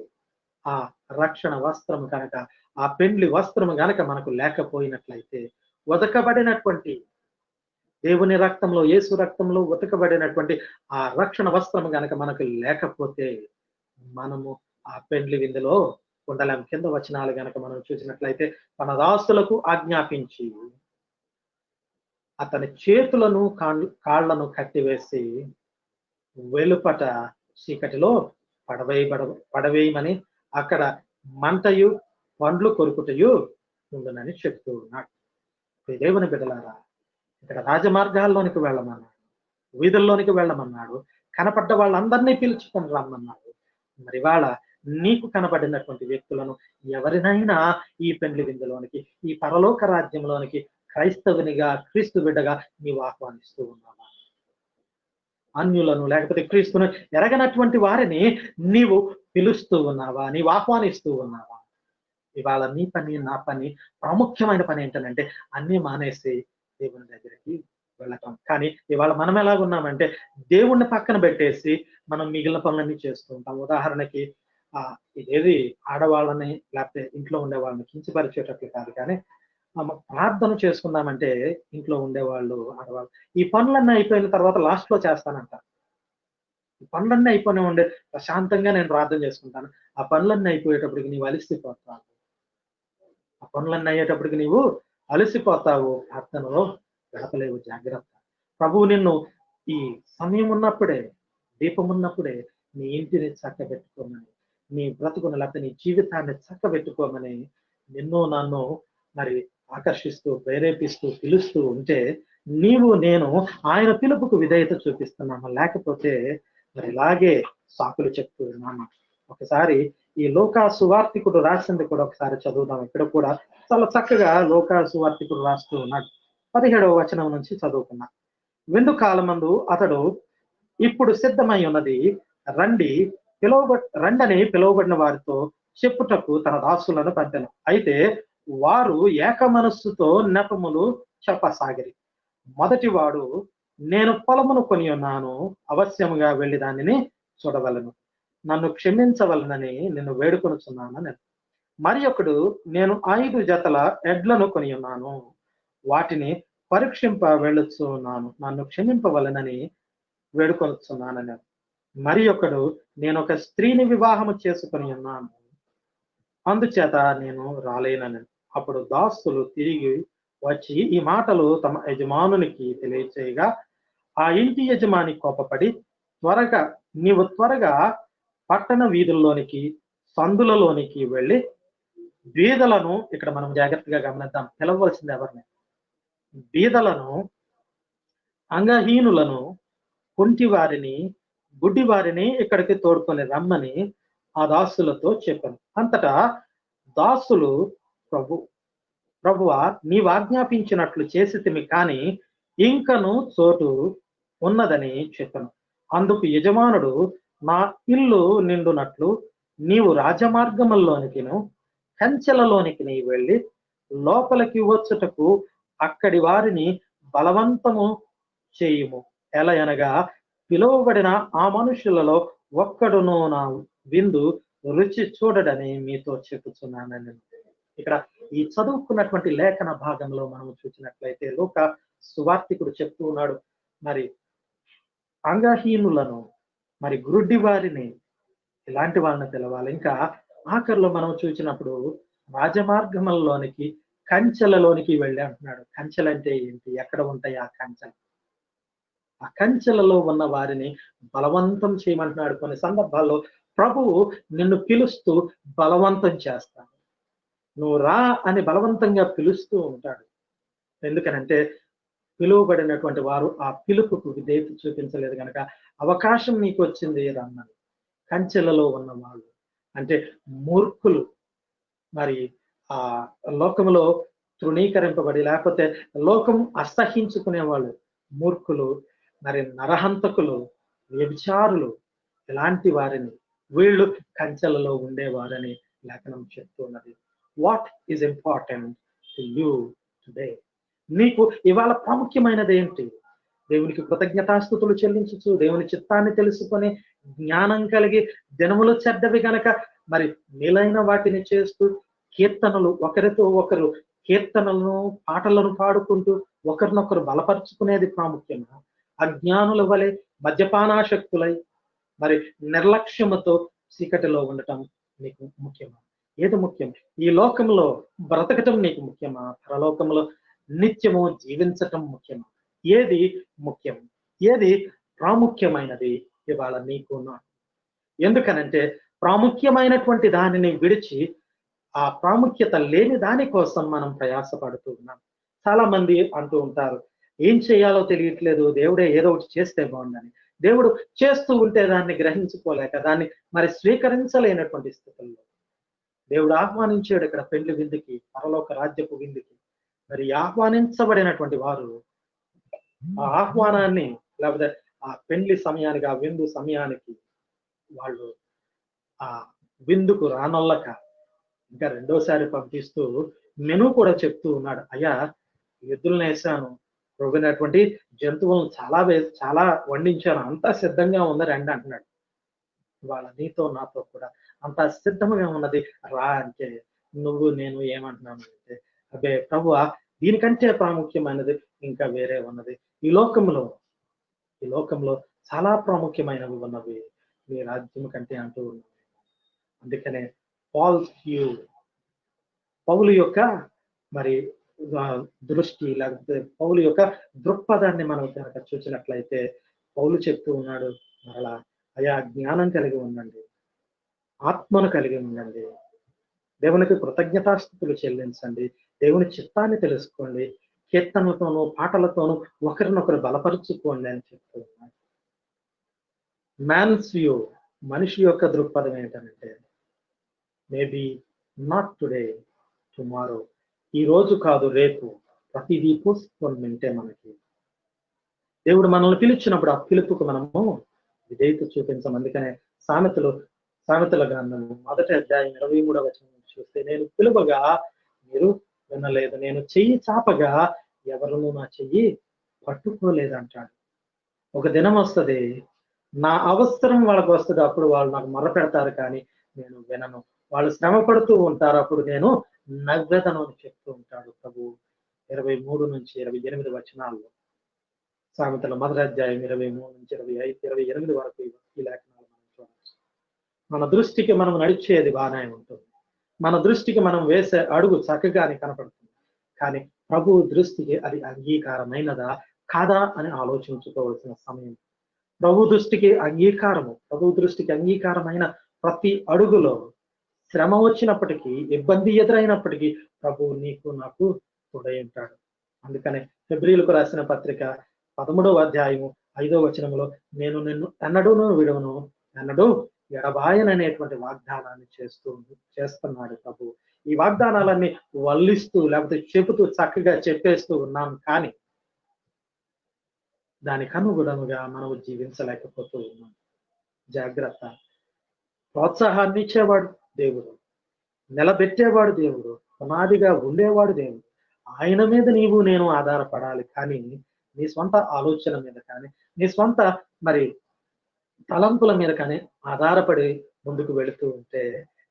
ఆ రక్షణ వస్త్రం కనుక ఆ పెండ్లి వస్త్రం గనక మనకు లేకపోయినట్లయితే, ఉతకబడినటువంటి దేవుని రక్తంలో, యేసు రక్తంలో ఉతకబడినటువంటి ఆ రక్షణ వస్త్రం గనక మనకు లేకపోతే మనము ఆ పెండ్లి విందులో ఉండలేం. కింద వచనాలు గనక మనం చూసినట్లయితే, తన దాసులకు ఆజ్ఞాపించి అతని చేతులను కాళ్లను కట్టివేసి వెలుపట చీకటిలో పడవేయమని అక్కడ మంటయు పండ్లు కొరుకుటయు ఉండునని చెప్తూ ఉన్నాడు. దేవుని బిడ్డలారా, ఇక్కడ రాజమార్గాల్లోనికి వెళ్ళమన్నాడు, వీధుల్లోనికి వెళ్ళమన్నాడు, కనపడ్డ వాళ్ళందరినీ పిలుచుకొని రమ్మన్నాడు. మరి వాళ్ళ నీకు కనబడినటువంటి వ్యక్తులను ఎవరినైనా ఈ పెండ్లి విందులోనికి, ఈ పరలోక రాజ్యంలోనికి క్రైస్తవునిగా, క్రీస్తు బిడ్డగా నీవు ఆహ్వానిస్తూ ఉన్నావా? అన్యులను లేకపోతే క్రీస్తును ఎరగనటువంటి వారిని నీవు పిలుస్తూ ఉన్నావా? నీవు ఆహ్వానిస్తూ ఉన్నావా? ఇవాళ నీ పని, నా పని, ప్రాముఖ్యమైన పని ఏంటంటే అన్ని మానేసి దేవుని దగ్గరికి వెళ్ళటం. కానీ ఇవాళ మనం ఎలాగున్నామంటే దేవుణ్ణి పక్కన పెట్టేసి మనం మిగిలిన పనులన్నీ చేస్తూ ఉంటాం. ఉదాహరణకి ఇదేది ఆడవాళ్ళని లేకపోతే ఇంట్లో ఉండే వాళ్ళని కించపరిచేటట్లు కాదు, కానీ ప్రార్థన చేసుకుందామంటే ఇంట్లో ఉండేవాళ్ళు, ఆడవాళ్ళు ఈ పనులన్నీ అయిపోయిన తర్వాత లాస్ట్ లో చేస్తానంటారు. ఈ పనులన్నీ అయిపోయినా ఉండే ప్రశాంతంగా నేను ప్రార్థన చేసుకుంటాను. ఆ పనులన్నీ అయిపోయేటప్పటికి నీవు అలసిపోతావు. ఆ పనులన్నీ అయ్యేటప్పటికి నీవు అలసిపోతావు. ప్రార్థనలో గడపలేవు. జాగ్రత్త. ప్రభువు నిన్ను ఈ సమయం ఉన్నప్పుడే, దీపం ఉన్నప్పుడే నీ ఇంటిని చక్కబెట్టుకోమని, నీ బ్రతుకును లేకపోతే నీ జీవితాన్ని చక్కబెట్టుకోమని నిన్ను నన్ను మరి ఆకర్షిస్తూ, ప్రేరేపిస్తూ, పిలుస్తూ ఉంటే నీవు నేను ఆయన పిలుపుకు విధేయత చూపిస్తున్నాము. లేకపోతే మరి ఇలాగే సాకులు చెప్తూ ఉన్నాము. ఒకసారి ఈ లూకా సువార్తికుడు రాసింది కూడా ఒకసారి చదువుదాం. ఇక్కడ కూడా చాలా చక్కగా లూకా సువార్తికుడు రాస్తూ ఉన్నాడు. 17వ వచనం నుంచి చదువుకున్నా. విందు కాలమందు అతడు, ఇప్పుడు సిద్ధమై ఉన్నది, రండని పిలువబడిన వారితో చెప్పుటకు తన దాసులను పంపెను. అయితే వారు ఏక మనస్సుతో నెపములు చెప్పసాగిరి. మొదటివాడు, నేను పొలమును కొని ఉన్నాను, అవశ్యముగా వెళ్లి దానిని చూడవలను, నన్ను క్షమించవలనని నిన్ను వేడుకొనుచున్నాను నేను. మరి ఒకడు, నేను 5 జతల ఎడ్లను కొని ఉన్నాను, వాటిని పరీక్షింప వెళ్ళుచున్నాను, నన్ను క్షమింపవలనని వేడుకొనుచున్నాను నేను. మరి ఒకడు, నేను ఒక స్త్రీని వివాహము చేసుకొని ఉన్నాను, అందుచేత నేను రాలేనని. అప్పుడు దాసులు తిరిగి వచ్చి ఈ మాటలు తమ యజమానునికి తెలియచేయగా, ఆ ఇంటి యజమాని కోపపడి, నీవు త్వరగా పట్టణ వీధుల్లోనికి సందులలోనికి వెళ్ళి బీదలను, ఇక్కడ మనం జాగ్రత్తగా గమనిద్దాం, పిలవలసింది ఎవరిని? బీదలను, అంగహీనులను, కుంటి వారిని, గుడ్డి వారిని ఇక్కడికి తోడుకొని రమ్మని ఆ దాసులతో చెప్పాను. అంతటా దాసులు, ప్రభువా, నీవు ఆజ్ఞాపించినట్లు చేసితిమి, కానీ ఇంకను చోటు ఉన్నదని చెప్పాను. అందుకు యజమానుడు, నా ఇల్లు నిండునట్లు నీవు రాజమార్గముల్లోనికిను కంచెలలోనికి వెళ్ళి లోపలికి వచ్చుటకు అక్కడి వారిని బలవంతము చేయుము. ఎలయనగా పిలువబడిన ఆ మనుషులలో ఒక్కడును నా విందు రుచి చూడడని మీతో చెప్పుచున్నానని. ఇక్కడ ఈ చదువుకున్నటువంటి లేఖన భాగంలో మనం చూసినట్లయితే లూకా సువార్తికుడు చెప్తూ ఉన్నాడు, మరి అంగహీనులను, మరి గురుడ్డి వారిని, ఇలాంటి వాళ్ళని పిలవాలి. ఇంకా ఆఖరిలో మనం చూసినప్పుడు రాజమార్గంలోనికి కంచెలలోనికి వెళ్ళి అంటున్నాడు. కంచెలు అంటే ఏంటి? ఎక్కడ ఉంటాయి ఆ కంచెలు? ఆ కంచెలలో ఉన్న వారిని బలవంతం చేయమంటున్నాడు. కొన్ని సందర్భాల్లో ప్రభువు నిన్ను పిలుస్తూ బలవంతం చేస్తాడు. నువ్వు రా అని బలవంతంగా పిలుస్తూ ఉంటాడు. ఎందుకనంటే పిలువబడినటువంటి వారు ఆ పిలుపుకు విధేయత చూపించలేదు కనుక అవకాశం నీకు వచ్చింది రమ్మని. కంచెలలో ఉన్న వాళ్ళు అంటే మూర్ఖులు, మరి ఆ లోకములో తృణీకరింపబడి, లేకపోతే లోకం అసహించుకునే వాళ్ళు మూర్ఖులు, మరి నరహంతకులు, వ్యభిచారులు, ఇలాంటి వారిని, వీళ్ళు కంచెలలో ఉండేవారని లేఖనం చెప్తున్నది. What is important to you today? నీకు ఇవాళ ప్రాముఖ్యమైనది ఏంటి? దేవునికి కృతజ్ఞతాస్తుతులు చెల్లించచ్చు, దేవుని చిత్తాన్ని తెలుసుకొని జ్ఞానం కలిగి, దినములు చెడ్డవి గనక మరి మేలైన వాటిని చేస్తూ, కీర్తనలు, ఒకరితో ఒకరు కీర్తనలను, పాటలను పాడుకుంటూ ఒకరినొకరు బలపరుచుకునేది ప్రాముఖ్యమా? అజ్ఞానుల వలె మద్యపానాశక్తులై మరి నిర్లక్ష్యముతో చీకటిలో ఉండటం నీకు ముఖ్యమా? ఏది ముఖ్యం? ఈ లోకంలో బ్రతకటం నీకు ముఖ్యమా? పరలోకంలో నిత్యము జీవించటం ముఖ్యమా? ఏది ముఖ్యం? ఏది ప్రాముఖ్యమైనది ఇవాళ నీకు నాకు? ఎందుకనంటే ప్రాముఖ్యమైనటువంటి దానిని విడిచి ఆ ప్రాముఖ్యత లేని దాని కోసం మనం ప్రయాసపడుతూ ఉన్నాం. చాలా మంది అంటూ ఉంటారు, ఏం చేయాలో తెలియట్లేదు, దేవుడే ఏదో ఒకటి చేస్తే బాగుందని. దేవుడు చేస్తూ ఉంటే దాన్ని గ్రహించుకోలేక, దాన్ని మరి స్వీకరించలేనటువంటి స్థితుల్లో దేవుడు ఆహ్వానించాడు ఇక్కడ పెళ్లి విందుకి, పరలోక రాజ్యపు విందుకి. మరి ఆహ్వానించబడినటువంటి వారు ఆ ఆహ్వానాన్ని, లేకపోతే ఆ పెళ్లి సమయానికి, ఆ విందు సమయానికి వాళ్ళు ఆ విందుకు రానొల్లక ఇంకా రెండోసారి పంపిస్తూ మెను కూడా చెప్తూ ఉన్నాడు, అయ్యా ఎద్దులను వేసాను, రోగినటువంటి జంతువులను చాలా వండించాను, అంతా సిద్ధంగా ఉంది రండి అంటున్నాడు. వాళ్ళ నీతో నాతో కూడా అంత సిద్ధంగా ఉన్నది రా అంటే నువ్వు నేను ఏమంటున్నాను అంటే, అబ్బే ప్రభువా, దీనికంటే ప్రాముఖ్యమైనది ఇంకా వేరే ఉన్నది. ఈ లోకంలో చాలా ప్రాముఖ్యమైనవి ఉన్నవి మీ రాజ్యం కంటే అంటూ ఉన్నవి. అందుకనే పౌలు యొక్క మరి దృష్టి, లేకపోతే పౌలు యొక్క దృక్పథాన్ని మనం కనుక చూసినట్లయితే పౌలు చెప్తూ ఉన్నాడు, మరలా అయా జ్ఞానం కలిగి ఉండండి, ఆత్మను కలిగి ఉండండి, దేవునికి కృతజ్ఞతాస్తుతులు చెల్లించండి, దేవుని చిత్తాన్ని తెలుసుకోండి, కీర్తనలతోనూ పాటలతోనూ ఒకరినొకరు బలపరుచుకోండి అని చెప్తూ ఉన్నాడు. మ్యాన్స్ వ్యూ, మనిషి యొక్క దృక్పథం ఏంటంటే మేబీ నాట్ టుడే, టుమారో, ఈ రోజు కాదు రేపు, ప్రతిదీ పోస్ట్పోన్మెంటే మనకి. దేవుడు మనల్ని పిలిచినప్పుడు ఆ పిలుపుకు మనము విధేయత చూపించాం. అందుకనే సామెతలు సామెతల గ్రంథము 1వ అధ్యాయం 23వ వచనం చూస్తే, నేను పిలువగా మీరు వినలేదు, నేను చెయ్యి చాపగా ఎవరును నా చెయ్యి పట్టుకోలేదంటాడు. ఒక దినం వస్తుంది, నా అవసరం వాళ్ళకు వస్తుంది, అప్పుడు వాళ్ళు నాకు మొర పెడతారు, కానీ నేను వినను. వాళ్ళు శ్రమ పడుతూ ఉంటారు, అప్పుడు నేను నవ్వెదను అని చెప్తూ ఉంటాడు ప్రభు 23 నుంచి 28 వచనాల్లో. సామెతల 1వ అధ్యాయం 23 నుంచి 28 వరకు ఈ లేఖనాలు మనం చూడవచ్చు. మన దృష్టికి మనం నడిచేది బాగానే ఉంటుంది, మన దృష్టికి మనం వేసే అడుగు చక్కగానే కనపడుతుంది, కానీ ప్రభు దృష్టికి అది అంగీకారమైనదా కాదా అని ఆలోచించుకోవాల్సిన సమయం. ప్రభు దృష్టికి అంగీకారమైన ప్రతి అడుగులో శ్రమ వచ్చినప్పటికీ, ఇబ్బంది ఎదురైనప్పటికీ ప్రభు నీకు నాకు తోడై ఉంటాడు. అందుకనే హెబ్రీయులకు రాసిన పత్రిక 13వ అధ్యాయము 5వ వచనంలో, నేను నిన్ను ఎన్నడూను విడువను, ఎన్నడూ ఎడబాయననేటువంటి వాగ్దానాన్ని చేస్తున్నాడు ప్రభు. ఈ వాగ్దానాలన్నీ వల్లిస్తూ లేకపోతే చెబుతూ చక్కగా చెప్పేస్తూ ఉన్నాం, కానీ దానికి అనుగుణంగా మనం జీవించలేకపోతూ ఉన్నాం. జాగ్రత్త. ప్రోత్సాహాన్ని ఇచ్చేవాడు దేవుడు, నిలబెట్టేవాడు దేవుడు, పునాదిగా ఉండేవాడు దేవుడు. ఆయన మీద నీవు నేను ఆధారపడాలి, కానీ నీ స్వంత ఆలోచన మీద కానీ, నీ స్వంత తలంపుల మీద కానీ ఆధారపడి ముందుకు వెళుతూ ఉంటే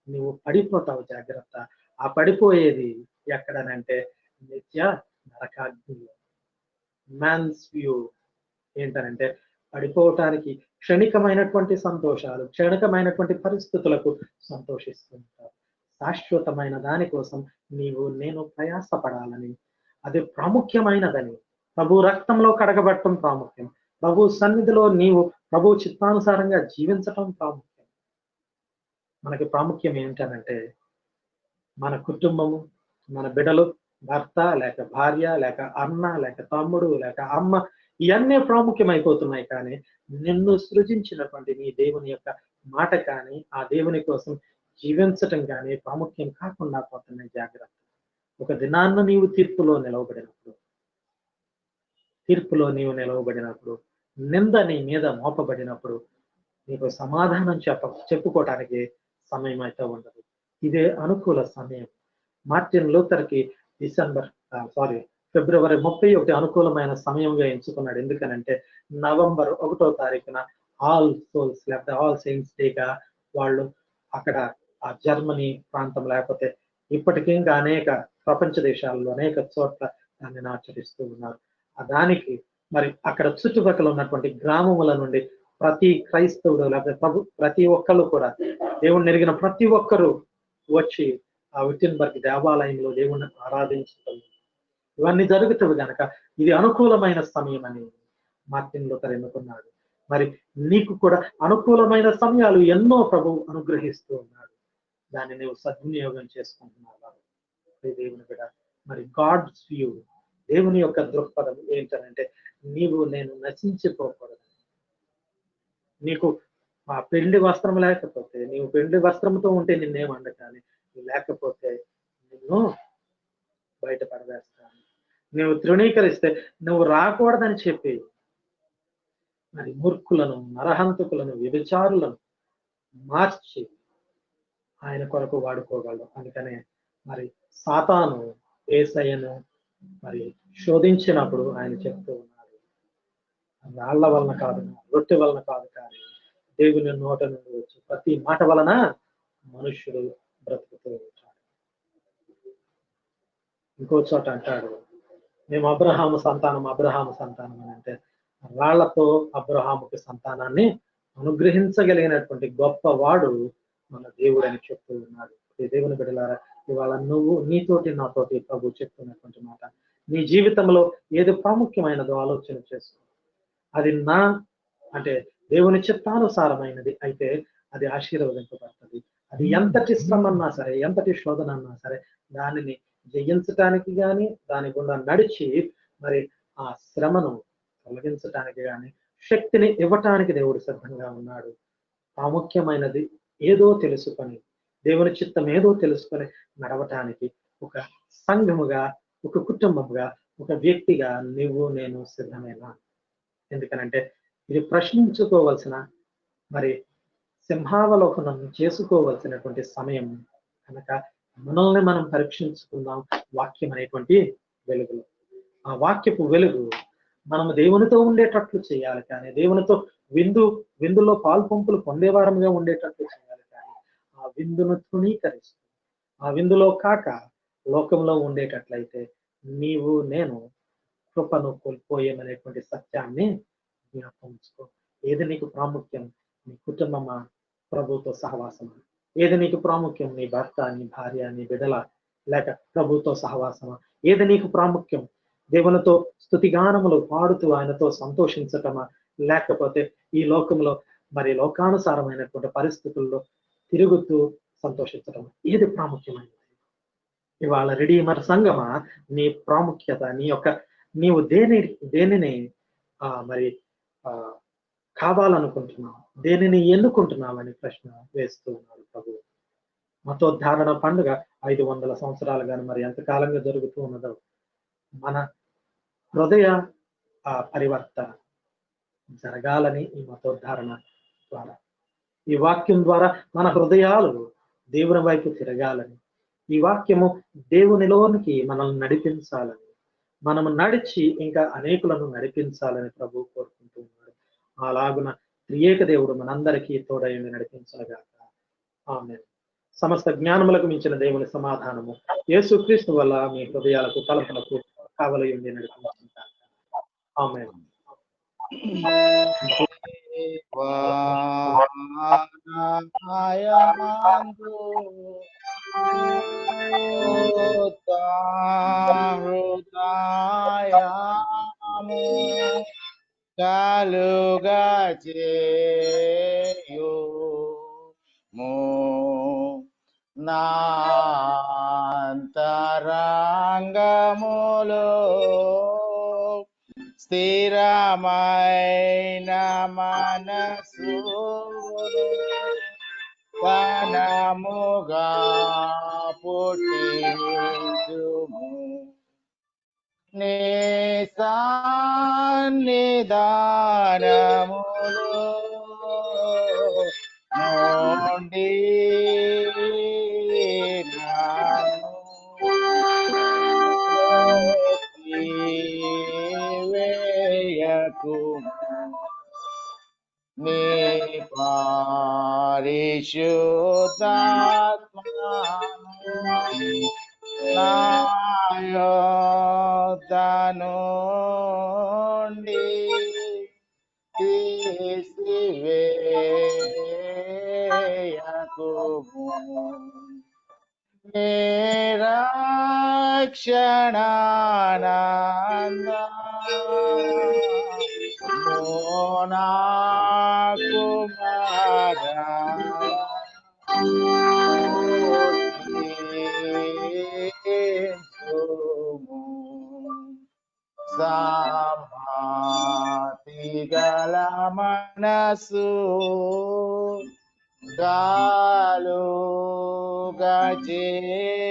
నువ్వు పడిపోతావు. జాగ్రత్త. ఆ పడిపోయేది ఎక్కడనంటే నిత్య నరకాగ్నిలో. మ్యాన్స్ వ్యూ ఏంటనంటే, పడిపోవటానికి క్షణికమైనటువంటి సంతోషాలు, క్షణికమైనటువంటి పరిస్థితులకు సంతోషిస్తూ ఉంటారు. శాశ్వతమైన దానికోసం నీవు నేను ప్రయాసపడాలని, అది ప్రాముఖ్యమైనదని, ప్రభు రక్తంలో కడగబట్టడం ప్రాముఖ్యం, ప్రభు సన్నిధిలో నీవు ప్రభు చిత్తానుసారంగా జీవించటం ప్రాముఖ్యం. మనకి ప్రాముఖ్యం ఏంటనంటే, మన కుటుంబము, మన బిడ్డలు, భర్త లేక భార్య లేక అన్న లేక తమ్ముడు లేక అమ్మ, ఇవన్నీ ప్రాముఖ్యమైపోతున్నాయి, కానీ నిన్ను సృజించినటువంటి నీ దేవుని యొక్క మాట కానీ, ఆ దేవుని కోసం జీవించటం కానీ ప్రాముఖ్యం కాకుండా పోతున్నాయి. జాగ్రత్త. ఒక దినాన్న నీవు తీర్పులో నిలవబడినప్పుడు, నింద నీ మీద మోపబడినప్పుడు నీకు సమాధానం చెప్పుకోవటానికి సమయం అయితే ఉండదు. ఇదే అనుకూల సమయం. మార్టిన్ లూథర్కి ఫిబ్రవరి 31 అనుకూలమైన సమయంగా ఎంచుకున్నాడు. ఎందుకనంటే నవంబర్ 1వ తారీఖున ఆల్ సోల్స్ లేకపోతే ఆల్ సెయింట్స్ డేగా వాళ్ళు అక్కడ ఆ జర్మనీ ప్రాంతం లేకపోతే ఇప్పటికీ ఇంకా అనేక ప్రపంచ దేశాల్లో అనేక చోట్ల దాన్ని ఆచరిస్తూ ఉన్నారు. దానికి అక్కడ చుట్టుపక్కల ఉన్నటువంటి గ్రామముల నుండి ప్రతి క్రైస్తవుడు లేకపోతే ప్రతి ఒక్కళ్ళు కూడా దేవుణ్ణి ఎరిగిన ప్రతి ఒక్కరూ వచ్చి ఆ విటెన్బర్గ్ దేవాలయంలో దేవుణ్ణి ఆరాధించడం, ఇవన్నీ జరుగుతుంది కనుక ఇది అనుకూలమైన సమయం అని మార్టిన్ లూథర్ ఎన్నుకున్నాడు. నీకు కూడా అనుకూలమైన సమయాలు ఎన్నో ప్రభు అనుగ్రహిస్తూ ఉన్నాడు. దాన్ని నువ్వు సద్వినియోగం చేసుకుంటున్నావు. దేవుని బిడ్డ, గాడ్స్ వ్యూ, దేవుని యొక్క దృక్పథం ఏంటంటే, నీవు నేను నశించిపోకూడదు. నీకు ఆ పెళ్లి వస్త్రం లేకపోతే, నీవు పెళ్లి వస్త్రంతో ఉంటే నిన్నేమండ, కానీ లేకపోతే నిన్ను బయట పడవేస్తాను. నువ్వు తృణీకరిస్తే నువ్వు రాకూడదని చెప్పి మూర్ఖులను, నరహంతకులను, వ్యభిచారులను మార్చి ఆయన కొరకు వాడుకోగలడు. అందుకనే సాతాను యేసయ్యను శోధించినప్పుడు ఆయన చెప్తూ ఉన్నాడు, రాళ్ల వలన కాదు, రొట్టె వలన కాదు, కానీ దేవుని నోట నుండి వచ్చి ప్రతి మాట వలన మనుష్యుడు బ్రతుకుతూ ఉంటాడు. ఇంకో చోట అంటాడు, మేము అబ్రహాము సంతానం అని అంటే, రాళ్లతో అబ్రహాముకి సంతానాన్ని అనుగ్రహించగలిగినటువంటి గొప్పవాడు మన దేవుడు అని చెప్తూ ఉన్నాడు. దేవుని బిడ్డలారా, ఇవాళ నువ్వు నీతోటి నాతోటి ప్రభు చెప్తున్నటువంటి మాట, నీ జీవితంలో ఏది ప్రాముఖ్యమైనదో ఆలోచన చేసుకో. అది అంటే దేవుని చిత్తానుసారమైనది అయితే అది ఆశీర్వదింపబడుతుంది. అది ఎంతటి శ్రమ అన్నా సరే, ఎంతటి శోధన అన్నా సరే, దానిని జయించటానికి కానీ, దాని గుండా నడిచి ఆ శ్రమను తొలగించటానికి కానీ శక్తిని ఇవ్వటానికి దేవుడు సిద్ధంగా ఉన్నాడు. ప్రాముఖ్యమైనది ఏదో తెలుసుకొని, దేవుని చిత్తం ఏదో తెలుసుకొని నడవటానికి ఒక సంఘముగా, ఒక కుటుంబముగా, ఒక వ్యక్తిగా నువ్వు నేను సిద్ధమేనా? ఎందుకనంటే ఇది ప్రశ్నించుకోవాల్సిన సింహావలోకనం చేసుకోవలసినటువంటి సమయం కనుక మనల్ని మనం పరీక్షించుకుందాం వాక్యం అనేటువంటి వెలుగులో. ఆ వాక్యపు వెలుగు మనము దేవునితో ఉండేటట్లు చేయాలి, కానీ దేవునితో విందులో పాల్పంపులు పొందేవారముగా ఉండేటట్లు చేయాలి, కానీ ఆ విందును తృణీకరిస్తూ ఆ విందులో కాక లోకంలో ఉండేటట్లయితే నీవు నేను కృపను కోల్పోయేమనేటువంటి సత్యాన్ని జ్ఞాపకం ఉంచుకో. ఏది నీకు ప్రాముఖ్యం? నీ కుటుంబమా, ప్రభుతో సహవాసమా? ఏది నీకు ప్రాముఖ్యం? నీ భర్త, నీ భార్య, నీ బిడ్డల, లేక ప్రభుతో సహవాసమా? ఏది నీకు ప్రాముఖ్యం? దేవునితో స్తుతిగానములు పాడుతూ ఆయనతో సంతోషించటమా, లేకపోతే ఈ లోకంలో మరి లోకానుసారమైనటువంటి పరిస్థితుల్లో తిరుగుతూ సంతోషించటమా? ఏది ప్రాముఖ్యమైనది? ఇవాళ రెడీమర్ సంగమా, నీ ప్రాముఖ్యత, నీవు దేనిని మరి కావాలనుకుంటున్నావు, దేనిని ఎన్నుకుంటున్నావు అని ప్రశ్న వేస్తూ ఉన్నాడు ప్రభు. మతోద్ధారణ పండుగ 500 సంవత్సరాలు కానీ మరి ఎంతకాలంగా జరుగుతూ ఉన్నదో మన హృదయ పరివర్తన జరగాలని ఈ మతోద్ధారణ ద్వారా, ఈ వాక్యం ద్వారా మన హృదయాలు దేవుని వైపు తిరగాలని, ఈ వాక్యము దేవునిలోనికి మనల్ని నడిపించాలని, మనము నడిచి ఇంకా అనేకులను నడిపించాలని ప్రభు కోరుకుంటూ ఉన్నాడు. అలాగున త్రియేక దేవుడు మనందరికీ తోడైండి నడిపించగాక. ఆమేన్. సమస్త జ్ఞానములకు మించిన దేవుని సమాధానము యేసుక్రీస్తు వల్ల మీ హృదయాలకు తలపులకు కావలయుండి నడిపించుగాక. ఆమేన్. కలుగా చేయుము నాంతరంగములో స్థిరమైన మనసు తనముగా పుట్టించుము నీ సన్నిధానములో నుండి వేయకుము నీ పరిశుద్ధాత్మను నా యొద్ద నుండి తీసివేయకుము నిరక్షణానందము నాకు సమాధి గల మనసు గాలుగా చేసి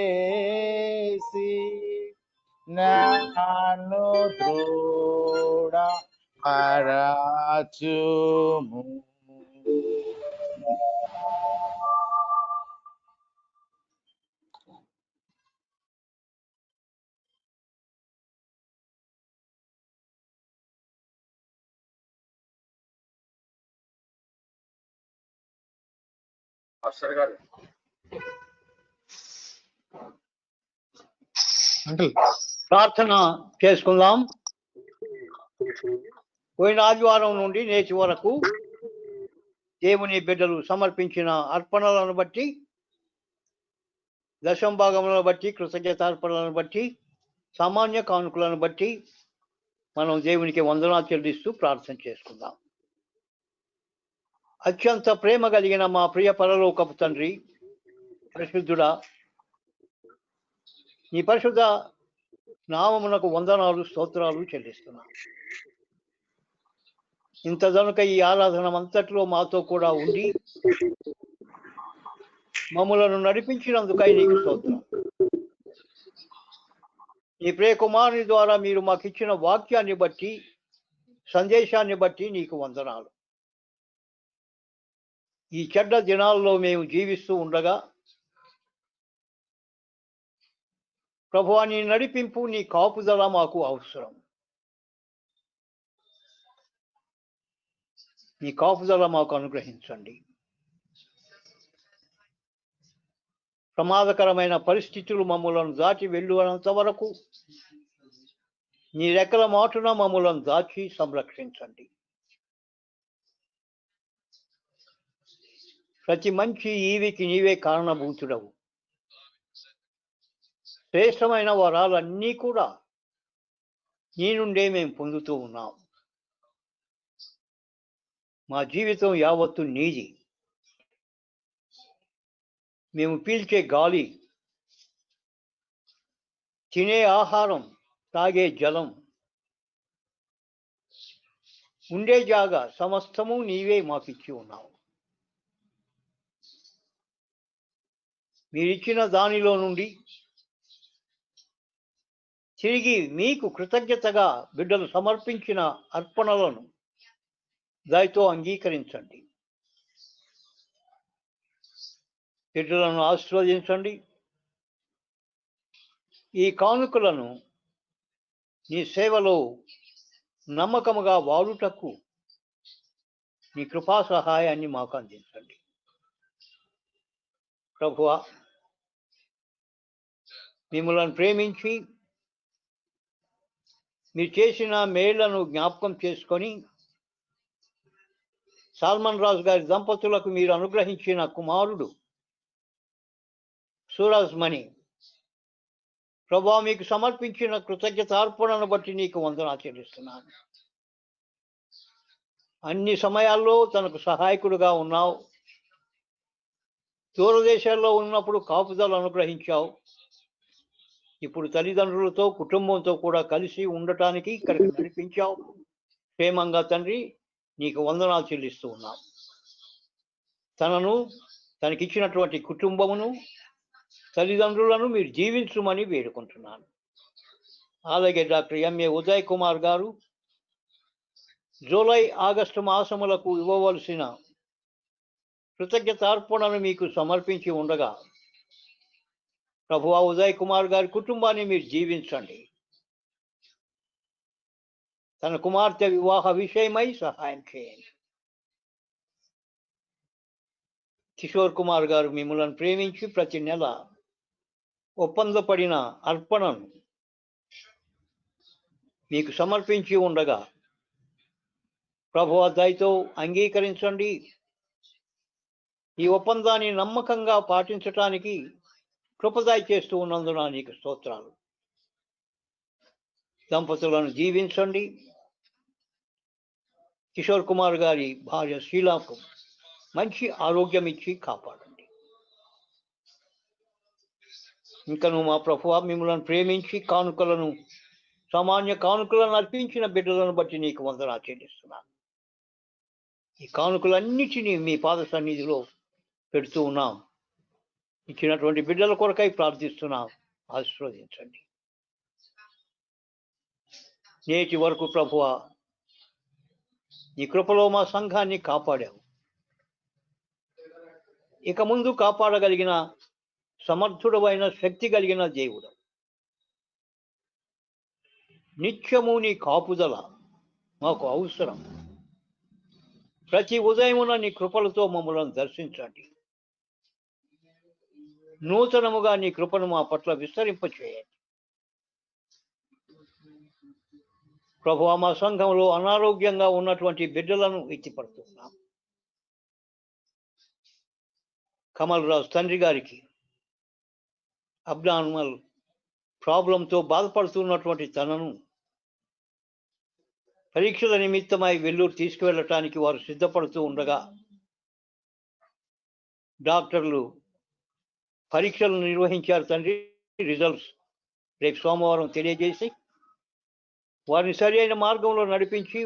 నన్ను దృఢ పరచుము ప్రార్థన చేసుకుందాం. పోయిన ఆదివారం నుండి నేటి వరకు దేవుని బిడ్డలు సమర్పించిన అర్పణలను బట్టి, దశం భాగములను బట్టి, కృతజ్ఞతార్పణలను బట్టి, సామాన్య కానుకలను బట్టి మనం దేవునికి వందనాలు చెల్లిస్తూ ప్రార్థన చేసుకుందాం. అత్యంత ప్రేమ కలిగిన మా ప్రియ పరలోకపు తండ్రి, పరిశుద్ధుడా, నీ పరిశుద్ధ నామమునకు వందనాలు స్తోత్రాలు చెల్లిస్తున్నాం. ఇంత కనుక ఈ ఆరాధన అంతట్లో మాతో కూడా ఉండి మమ్మలను నడిపించినందుకై నీకు స్తోత్రం. నీ ప్రియ కుమారుని ద్వారా మీరు మాకు ఇచ్చిన వాక్యాన్ని బట్టి, సందేశాన్ని బట్టి నీకు వందనాలు. ఈ చెడ్డ దినాల్లో మేము జీవిస్తూ ఉండగా ప్రభువా, నీ నడిపింపు, నీ కాపుదల మాకు అవసరం. నీ కాపుదల మాకు అనుగ్రహించండి. ప్రమాదకరమైన పరిస్థితులు మమ్మలను దాటి వెళ్ళునంత వరకు నీ రెక్కల మాటున మమ్మలను దాచి సంరక్షించండి. ప్రతి మంచి ఈవికి నీవే కారణభూతుడవు. శ్రేష్టమైన వరాలన్నీ కూడా నీ నుండే మేము పొందుతూ ఉన్నాం. మా జీవితం యావత్తు నీది. మేము పీల్చే గాలి, తినే ఆహారం, తాగే జలం, ఉండే జాగా సమస్తము నీవే మాకిచ్చి ఉన్నావు. మీరిచ్చిన దానిలో నుండి తిరిగి మీకు కృతజ్ఞతగా బిడ్డలు సమర్పించిన అర్పణలను దయతో అంగీకరించండి. బిడ్డలను ఆశీర్వదించండి. ఈ కానుకలను నీ సేవలో నమ్మకముగా వాడుటకు నీ కృపా సహాయాన్ని మాకు అందించండి. ప్రభువా, మిమ్మల్ని ప్రేమించి మీరు చేసిన మేళ్లను జ్ఞాపకం చేసుకొని సాల్మన్ రాజు గారి దంపతులకు మీరు అనుగ్రహించిన కుమారుడు సూరజ్ మణి, ప్రభువా, మీకు సమర్పించిన కృతజ్ఞతార్పణను బట్టి నీకు వందనాలు చెల్లిస్తున్నాను. అన్ని సమయాల్లో తనకు సహాయకుడుగా ఉన్నావు. దూరదేశాల్లో ఉన్నప్పుడు కాపుదలు అనుగ్రహించావు. ఇప్పుడు తల్లిదండ్రులతో కుటుంబంతో కూడా కలిసి ఉండటానికి ఇక్కడికి నడిపించావు. క్షేమంగా తండ్రి నీకు వందనాలు చెల్లిస్తూ ఉన్నాం. తనకిచ్చినటువంటి కుటుంబమును, తల్లిదండ్రులను మీరు జీవించమని వేడుకుంటున్నాను. అలాగే డాక్టర్ ఎంఏ ఉదయ్ కుమార్ గారు జూలై, ఆగస్టు మాసములకు ఇవ్వవలసిన కృతజ్ఞతార్పణను మీకు సమర్పించి ఉండగా ప్రభువా, ఉదయ్ కుమార్ గారి కుటుంబాన్ని మీరు జీవించండి. తన కుమార్తె వివాహ విషయమై సహాయం చేయండి. కిషోర్ కుమార్ గారు మిమ్మల్ని ప్రేమించి ప్రతి నెల ఒప్పందపడిన అర్పణను మీకు సమర్పించి ఉండగా ప్రభువా, దయతో అంగీకరించండి. ఈ ఒప్పందాన్ని నమ్మకంగా పాటించటానికి కృపదయ చేస్తూ ఉన్నందున నీకు స్తోత్రాలు. దంపతులను జీవించండి. కిషోర్ కుమార్ గారి భార్య షీలాకు మంచి ఆరోగ్యం ఇచ్చి కాపాడండి. ఇంకను మా ప్రభువా, మిమ్మల్ని ప్రేమించి కానుకలను, సామాన్య కానుకలను అర్పించిన బిడ్డలను బట్టి నీకు వందనాలు చెల్లిస్తున్నాను. ఈ కానుకలన్నిటినీ మీ పాద సన్నిధిలో పెడుతూ ఉన్నాం. ఇచ్చినటువంటి బిడ్డల కొరకై ప్రార్థిస్తున్నాం. ఆశీర్వదించండి. నేటి వరకు ప్రభువా, నీ కృపలో మా సంఘాన్ని కాపాడావు. ఇక ముందు కాపాడగలిగిన సమర్థుడమైన, శక్తి కలిగిన దేవుడు. నిత్యము నీ కాపుదల మాకు అవసరం. ప్రతి ఉదయమున నీ కృపలతో మమ్మల్ని దర్శించండి. నూతనముగా నీ కృపను మా పట్ల విస్తరింపచేయండి. ప్రభువా, మా సంఘంలో అనారోగ్యంగా ఉన్నటువంటి బిడ్డలను ఎత్తిపడుతున్నాం. కమల్ రాజు తండ్రి గారికి అబ్నార్మల్ ప్రాబ్లంతో బాధపడుతున్నటువంటి తనను పరీక్షల నిమిత్తమై వెల్లూరు తీసుకువెళ్ళటానికి వారు సిద్ధపడుతూ ఉండగా డాక్టర్లు పరీక్షలు నిర్వహించారు తండ్రి. రిజల్ట్స్ రేపు సోమవారం తెలియజేసి వారిని సరైన మార్గంలో నడిపించి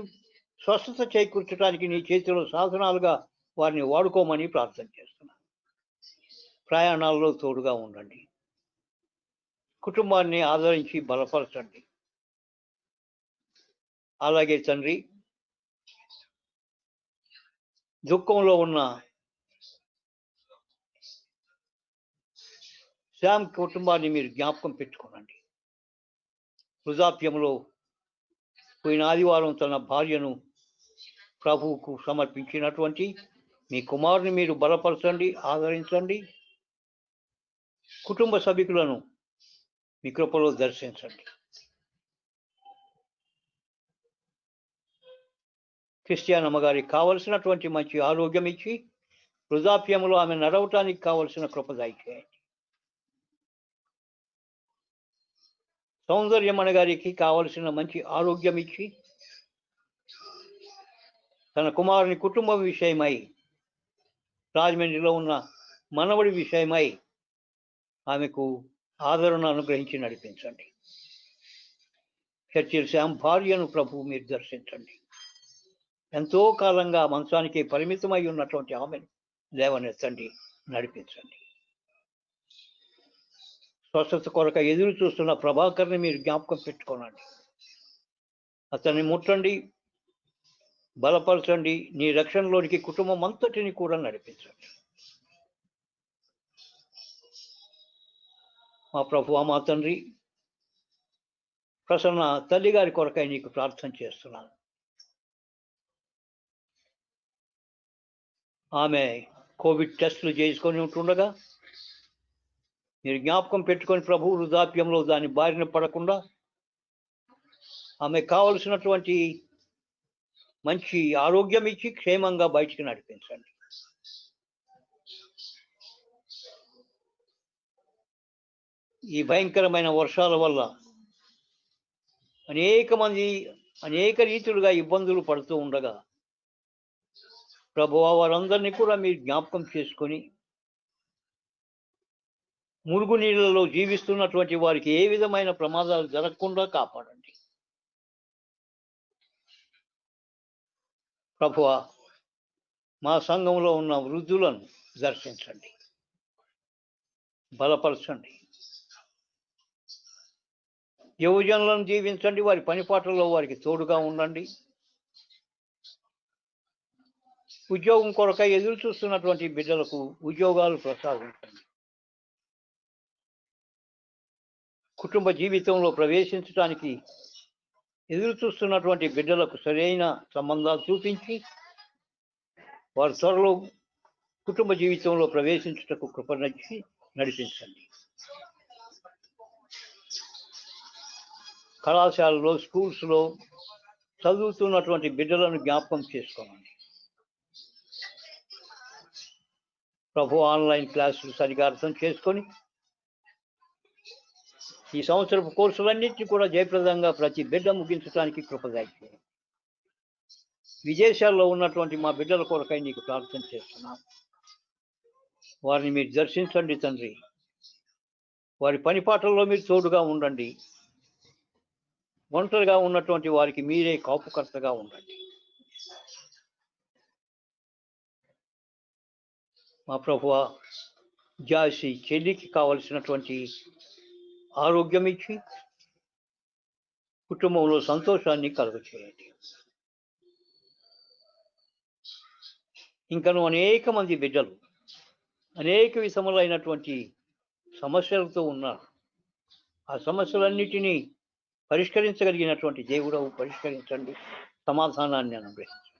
స్వస్థత చేకూర్చడానికి నీ చేతిలో సాధనాలుగా వారిని వాడుకోమని ప్రార్థన చేస్తున్నాను. ప్రయాణాల్లో తోడుగా ఉండండి. కుటుంబాన్ని ఆదరించి బలపరచండి. అలాగే తండ్రి, దుఃఖంలో ఉన్న శ్యామ్ కుటుంబాన్ని మీరు జ్ఞాపకం పెట్టుకోనండి. వృద్ధాప్యంలో పోయిన ఆదివారం తన భార్యను ప్రభువుకు సమర్పించినటువంటి మీ కుమారుని మీరు బలపరచండి, ఆదరించండి. కుటుంబ సభ్యులను మీ కృపలో దర్శించండి. క్రిస్టియన్ అమ్మగారికి కావలసినటువంటి మంచి ఆరోగ్యం ఇచ్చి వృద్ధాప్యంలో ఆమె నడవటానికి కావలసిన కృప దయచేయండి. సౌందర్యమణ గారికి కావలసిన మంచి ఆరోగ్యం ఇచ్చి తన కుమారుని కుటుంబం విషయమై, రాజమండ్రిలో ఉన్న మనవడి విషయమై ఆమెకు ఆదరణ అనుగ్రహించి నడిపించండి. చర్చిల్ శ్యామ్ భార్యను ప్రభు మీరు దర్శించండి. ఎంతో కాలంగా మంచానికి పరిమితమై ఉన్నటువంటి ఆమెను లేవనెత్తండి, నడిపించండి. స్వస్థత కొరక ఎదురు చూస్తున్న ప్రభాకర్ని మీరు జ్ఞాపకం పెట్టుకోనండి. అతన్ని ముట్టండి, బలపరచండి. నీ రక్షణలోనికి కుటుంబం అంతటిని కూడా నడిపించండి. మా ప్రభువా, మా తండ్రి, ప్రసన్న తల్లి గారి కొరకై నీకు ప్రార్థన చేస్తున్నాను. ఆమె కోవిడ్ టెస్టులు చేసుకొని ఉంటుండగా మీరు జ్ఞాపకం పెట్టుకొని ప్రభు వృద్ధాప్యంలో దాని బారిన పడకుండా ఆమె కావలసినటువంటి మంచి ఆరోగ్యం ఇచ్చి క్షేమంగా బయటికి నడిపించండి. ఈ భయంకరమైన వర్షాల వల్ల అనేక మంది అనేక రీతులుగా ఇబ్బందులు పడుతూ ఉండగా ప్రభువా, వారందరినీ కూడా మీరు జ్ఞాపకం చేసుకొని మురుగు నీళ్ళలో జీవిస్తున్నటువంటి వారికి ఏ విధమైన ప్రమాదాలు జరగకుండా కాపాడండి. ప్రభువా, మా సంఘంలో ఉన్న వృద్ధులను దర్శించండి, బలపరచండి. యువజనులను జీవించండి, వారి పనిపాట్లలో వారికి తోడుగా ఉండండి. ఉద్యోగం కొరకై ఎదురు చూస్తున్నటువంటి బిడ్డలకు ఉద్యోగాలు ప్రసాదించండి. కుటుంబ జీవితంలో ప్రవేశించడానికి ఎదురు చూస్తున్నటువంటి బిడ్డలకు సరైన సంబంధాలు చూపించి వారు త్వరలో కుటుంబ జీవితంలో ప్రవేశించుటకు కృపణించి నడిపించండి. కళాశాలలో, స్కూల్స్లో చదువుతున్నటువంటి బిడ్డలను జ్ఞాపకం చేసుకోండి. ప్రభు ఆన్లైన్ క్లాసులు సరిగా అర్థం చేసుకొని ఈ సంవత్సరపు కోర్సులన్నింటినీ కూడా జయప్రదంగా ప్రతి బిడ్డ ముగించడానికి కృపదయచేయండి. విదేశాల్లో ఉన్నటువంటి మా బిడ్డల కొరకై నీకు ప్రార్థన చేస్తున్నాం. వారిని మీరు దర్శించండి తండ్రి. వారి పనిపాట్లలో మీరు తోడుగా ఉండండి. ఒంటరిగా ఉన్నటువంటి వారికి మీరే కాపుకర్తగా ఉండండి. మా ప్రభువా, జాసి చెల్లికి కావలసినటువంటి ఆరోగ్యం ఇచ్చి కుటుంబంలో సంతోషాన్ని కలుగచేయండి. ఇంకను అనేక మంది బిడ్డలు అనేక విధములైనటువంటి సమస్యలతో ఉన్నారు. ఆ సమస్యలన్నిటినీ పరిష్కరించగలిగినటువంటి దేవుడవు పరిష్కరించండి, సమాధానాన్ని అనుగ్రహించండి.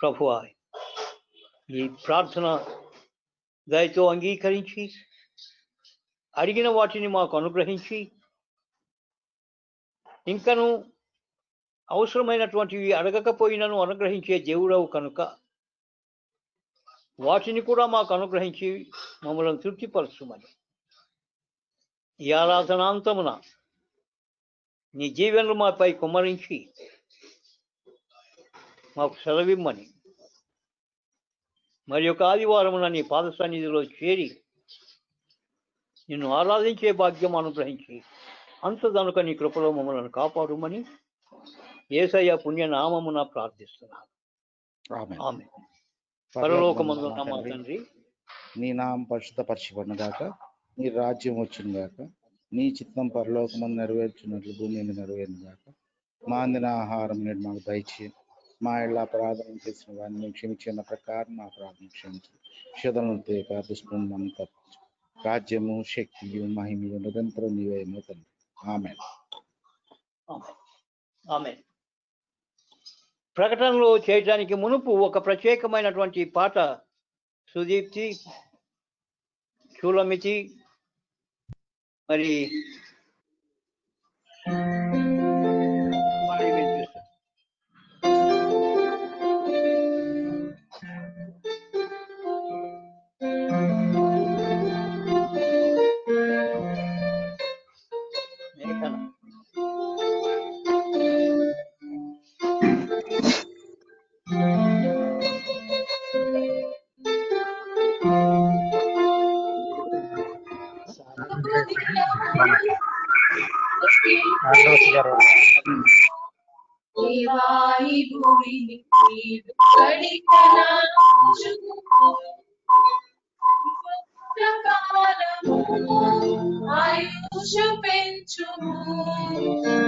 ప్రభువా, ఈ ప్రార్థన దయతో అంగీకరించి అడిగిన వాటిని మాకు అనుగ్రహించి ఇంకను అవసరమైనటువంటివి అడగకపోయినను అనుగ్రహించే దేవుడవు కనుక వాటిని కూడా మాకు అనుగ్రహించి మమ్మల్ని తృప్తిపరచుమని ఈ ఆరాధనాంతమున నీ జీవనలు మాపై కుమ్మరించి మాకు సెలవిమ్మని మరి ఒక ఆదివారమున నీ పాద సన్నిధిలో చేరి నిన్ను ఆరాధించే భాగ్యం అనుగ్రహించి అంతదనుక నీ కృపలో మమ్మల్ని కాపాడుమని యేసయ్య పుణ్యనామమున ప్రార్థిస్తున్నాను. ఆమేన్. పరలోకమందున్న మా తండ్రి, నీ నామం పరిశుద్ధపరచబడును గాక, నీ రాజ్యం వచ్చును గాక, నీ చిత్తం పరలోకమందు నెరవేర్చున్నట్లు భూమి మీద నెరవేరును గాక. మా అందిన ఆహారం నేడు మాకు దయచేయండి. మా ఇళ్ళ అపరాధం చేసిన వారిని క్షమించిన ప్రకారం మా అపరాధం క్షమించు. శోధనలు తేక దుష్టులను తప్పించు. రాజ్యము, శక్తియు, మహిమయు నిరంతరం నీవేమో తండ్రి. ఆమేన్. ఆమేన్. ప్రకటనలో చేయడానికి మునుపు ఒక ప్రత్యేకమైనటువంటి పాట సుదీప్తి, షూలమితి మరి పాడి వినిపిస్తారు. మేఘన. దేవాయి భూమిని నీదు గడికనాచుము. కాలము ఆయుషు పెంచుము.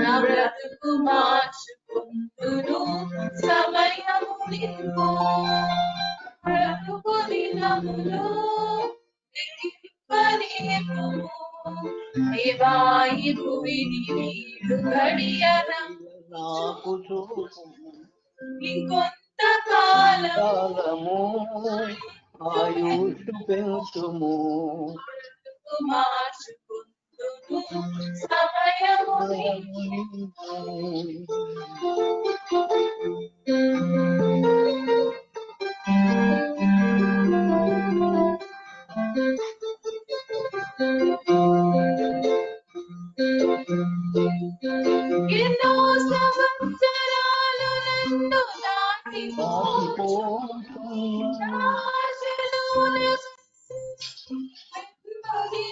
నా బ్రతుకు మార్చుకుందును సమయము నింపు. బ్రతుకు దినములు లెక్కింపనేర్పుము. దేవాయి భూమిని నీదు నాకు చూపు ఇంకొంత కాలము ఆయుష్ పెంచుము. మార్చుకుందును సమయము ఎన్నో సంవత్సరాలు నన్ను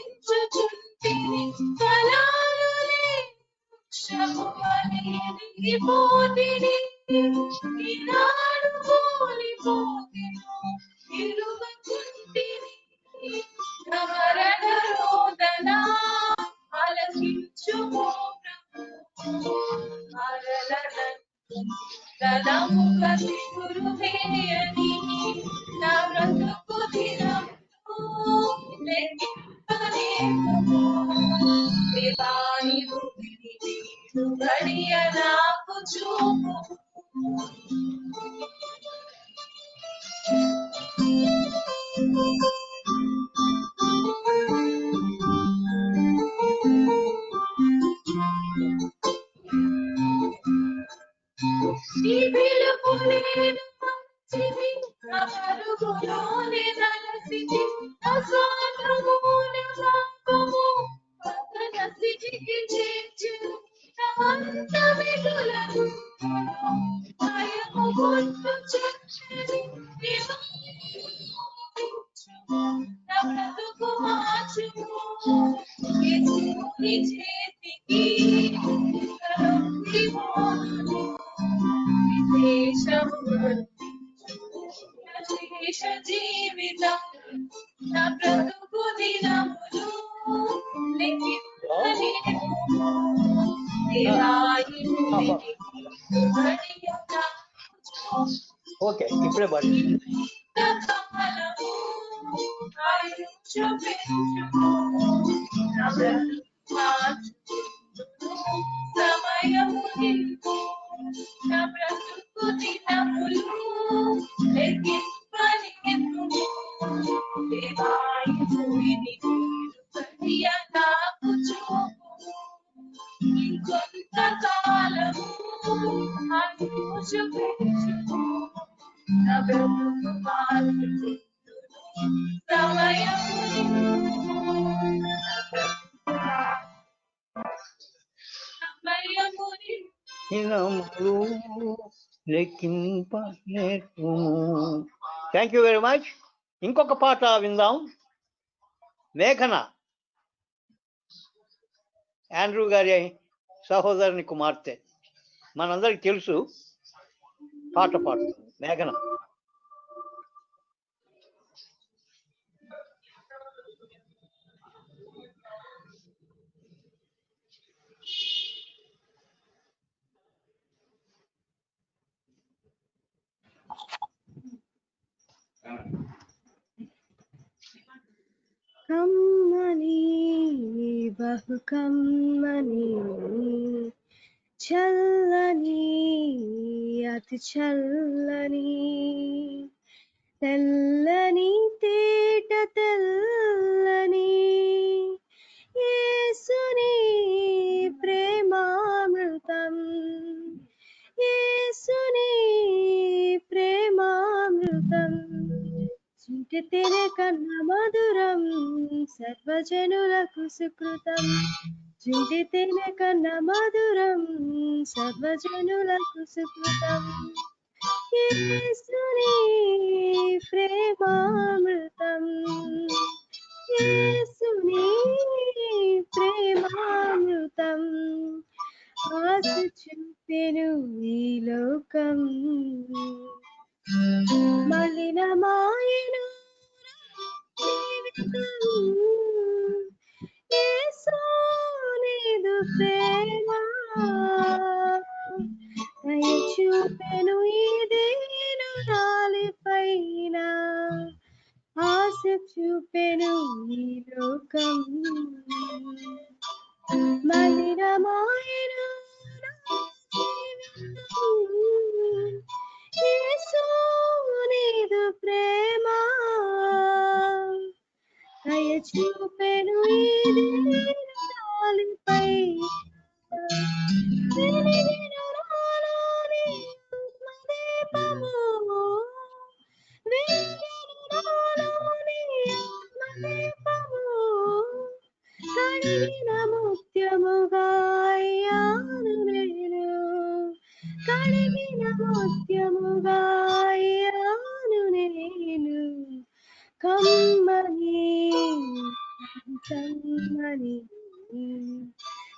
వెంబడించుచుంటిని. ఫలాలు లేని వృక్షమువలె ఎదిగిపోతిని. ఈనాడు కూలిపోతిను ఎరుగకుంటిని. నా మరణ రోదన ఆలకించుమో ప్రభు. గలము కసి గురువేయని నా బ్రతుకు దినములు లెక్కింపనేర్పుము. దేవాని భూమిని నీదు గడియ నాకు చూపు. ఈ పిలుపు నేను మంచిది, నా పరుగులోనే నలసిది. నా స్వార్థమూల పాపము పతన స్థితికి చేర్చెను. నా అంత మిగులను భయము గొంతు చెక్కని. నా బ్రతుకు మార్చుము. యేసుని చేతికి కలొక్కిపోదును. విశేష జీవితం నా బ్రతుకు దినములు లెక్కింపనేర్పుము. దేవాయి భూమిని గడియ నాకు చూపు. ఓకే, ఇప్పుడే పాడి. కాలము ఆయుషు పెంచుము. నా బ్రతుకు మార్చుకుందును సమయము నింపు. నా బ్రతుకు దినములు లెక్కింపనేర్పుము. దేవాయి భూమిని నీదు గడియ నాకు చూపు. ఇంకొంత కాలము ఆయుషు పెంచుము. నా బ్రతుకు మార్చుకుందును సమయము నింపు. సమయము నింపు. దినములు లెక్కింప నేర్పుము. Thank you very much. ఇంకొక పాట విందాం. మేఘన, ఆండ్రూ గారి సహోదరుని కుమార్తె, మనందరికి తెలుసు. పాట పాడుతుంది మేఘన. బహు కమ్మని చల్లని అతి చల్లని తెల్లని తేట తెల్లని యేసుని ప్రేమామృతం యేసుని ప్రేమామృతం చింటితేనె కన్న మధురం సర్వజనులకు సుకృతం చింటితేనె కన్న మధురం సర్వజనులకు సుకృతం యేసుని ప్రేమామృతం యేసుని ప్రేమామృతం ఆశ చూపెను ఈ లోకం మలినమాయను జీవితం యేసు నీదు ప్రేమ దయ చూపెను ఈ దీనురాలిపైన ఆశ చూపెను ఈ లోకం మలినమాయను జీవితం యేసు నీదు ప్రేమ దయ చూపెను ఈ దీనురాలిపై వెలిగిన నాలోని ఆత్మదీపము వెలిగిన నాలోని ఆత్మదీపము కడిగిన ముత్యముగా అయ్యాను నేను కడిగిన ముత్యముగా అయ్యాను నేను కమ్మని కమ్మని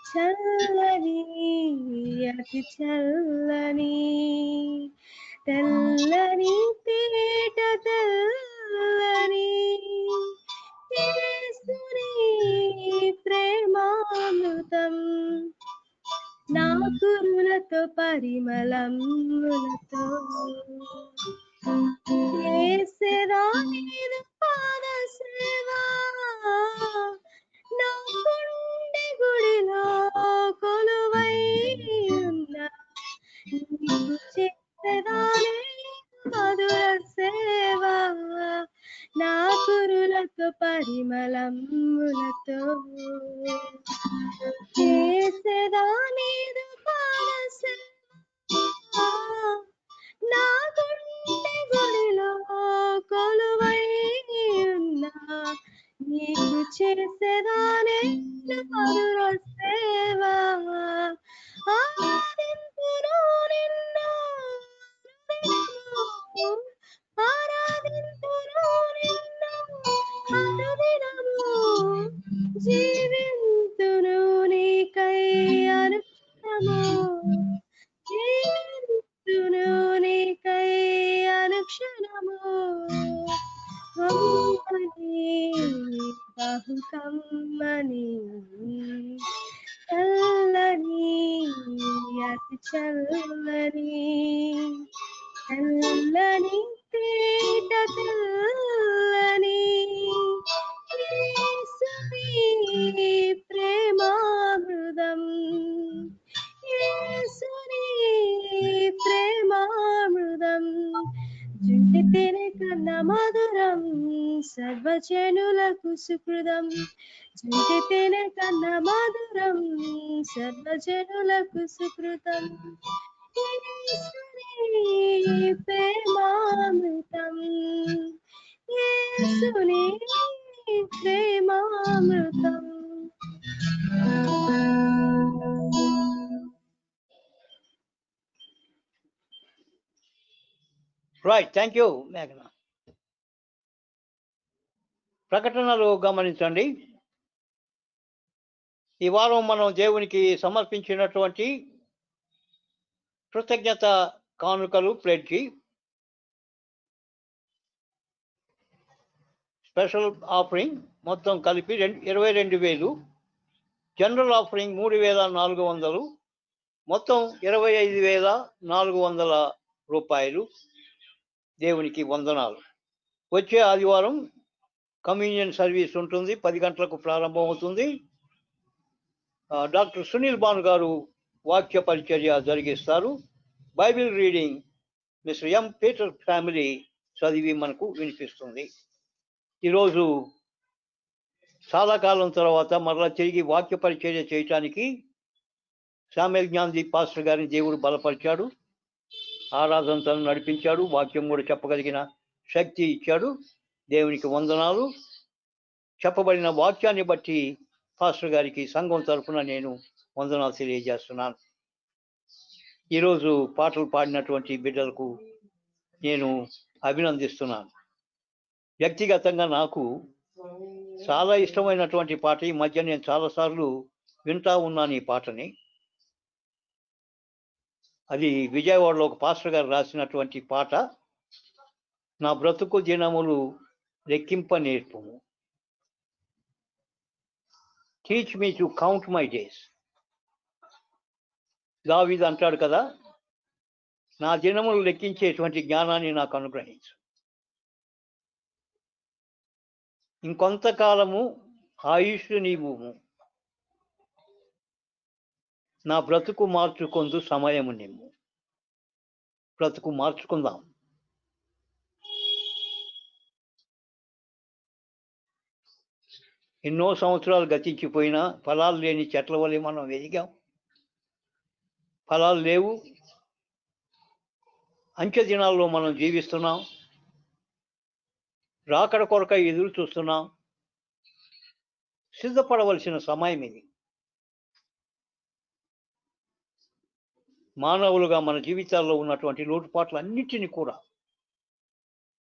చల్లని అతి చల్లని తెల్లని తేట తెల్లని యేసుని ప్రేమామృతం నా కురులతో పరిమళములతో యేసెదా నీదు పాద సేవా నా గుండె గుడిలో కొలువై ఉన్న నీకు చేసేదానే మధుర సేవ నా కురులతో పరిమళములతో చేసేదా నీదు పాద సేవ నా గుండె గుడిలో కొలువై ఉన్న నీకు చేసేదానే మధుర సేవ ఆరాధింతును నిన్ను ఆరాధింతును నిన్ను అనుదినము జీవింతును నీకై అనుక్షణము జీవింతును నీకై అనుక్షణము కమ్మని బహు కమ్మని చల్లని అతి చల్లని చల్లని తేట తెల్లని యేసుని ప్రేమామృతం యేసుని ప్రేమామృతం జుంటితేనె కన్న మధురం సర్వజనులకు సుకృతం జుంటితేనె కన్న మధురం సర్వజనులకు సుకృతం యేసుని ప్రేమామృతం యేసుని ప్రేమామృతం రైట్, థ్యాంక్ యూ మేఘనా. ప్రకటనలు గమనించండి. ఈ వారం మనం దేవునికి సమర్పించినటువంటి కృతజ్ఞత కానుకలు ప్లేట్కి స్పెషల్ ఆఫరింగ్ మొత్తం కలిపి 22,000, జనరల్ ఆఫరింగ్ 3,400, మొత్తం 25,400 రూపాయలు. దేవునికి వందనాలు. వచ్చే ఆదివారం కమ్యూనియన్ సర్వీస్ ఉంటుంది, 10 గంటలకు ప్రారంభం అవుతుంది. డాక్టర్ సునీల్ బాను గారు వాక్య పరిచర్య జరిగిస్తారు. Bible reading mister M Peter family చదివి మనకు వినిపిస్తుంది. ఈరోజు చాలా కాలం తర్వాత మరలా తిరిగి వాక్య పరిచర్య చేయటానికి శామ్యూల్ జ్ఞానదీప్ పాస్టర్ గారిని దేవుడు బలపరిచాడు, ఆరాధనతో నడిపించాడు, వాక్యం కూడా చెప్పగలిగిన శక్తి ఇచ్చాడు. దేవునికి వందనాలు. చెప్పబడిన వాక్యాన్ని బట్టి పాస్టర్ గారికి సంఘం తరఫున నేను వందనాలు తెలియజేస్తున్నాను. ఈరోజు పాటలు పాడినటువంటి బిడ్డలకు నేను అభినందిస్తున్నాను. వ్యక్తిగతంగా నాకు చాలా ఇష్టమైనటువంటి పాట. ఈ మధ్య నేను చాలాసార్లు వింటా ఉన్నాను ఈ పాటని. అది విజయవాడలో ఒక పాస్టర్ గారు రాసినటువంటి పాట. నా బ్రతుకు దినములు లెక్కింప నేర్పుము, teach me to count my days. దావీదు అంటాడు కదా, నా దినములు లెక్కించేటువంటి జ్ఞానాన్ని నాకు అనుగ్రహించు. ఇంకొంతకాలము ఆయుష్ నీవుము, నా బ్రతుకు మార్చుకొందు సమయము నిమ్ము. బ్రతుకు మార్చుకుందాం. ఎన్నో సంవత్సరాలు గతించిపోయినా ఫలాలు లేని చెట్ల వల్ల మనం ఎదిగాం. ఫలాలు లేవు. అంచె దినాల్లో మనం జీవిస్తున్నాం. రాకడ కొరకై ఎదురు చూస్తున్నాం. సిద్ధపడవలసిన సమయం ఇది. మానవులుగా మన జీవితాల్లో ఉన్నటువంటి లోటుపాట్లన్నిటినీ కూడా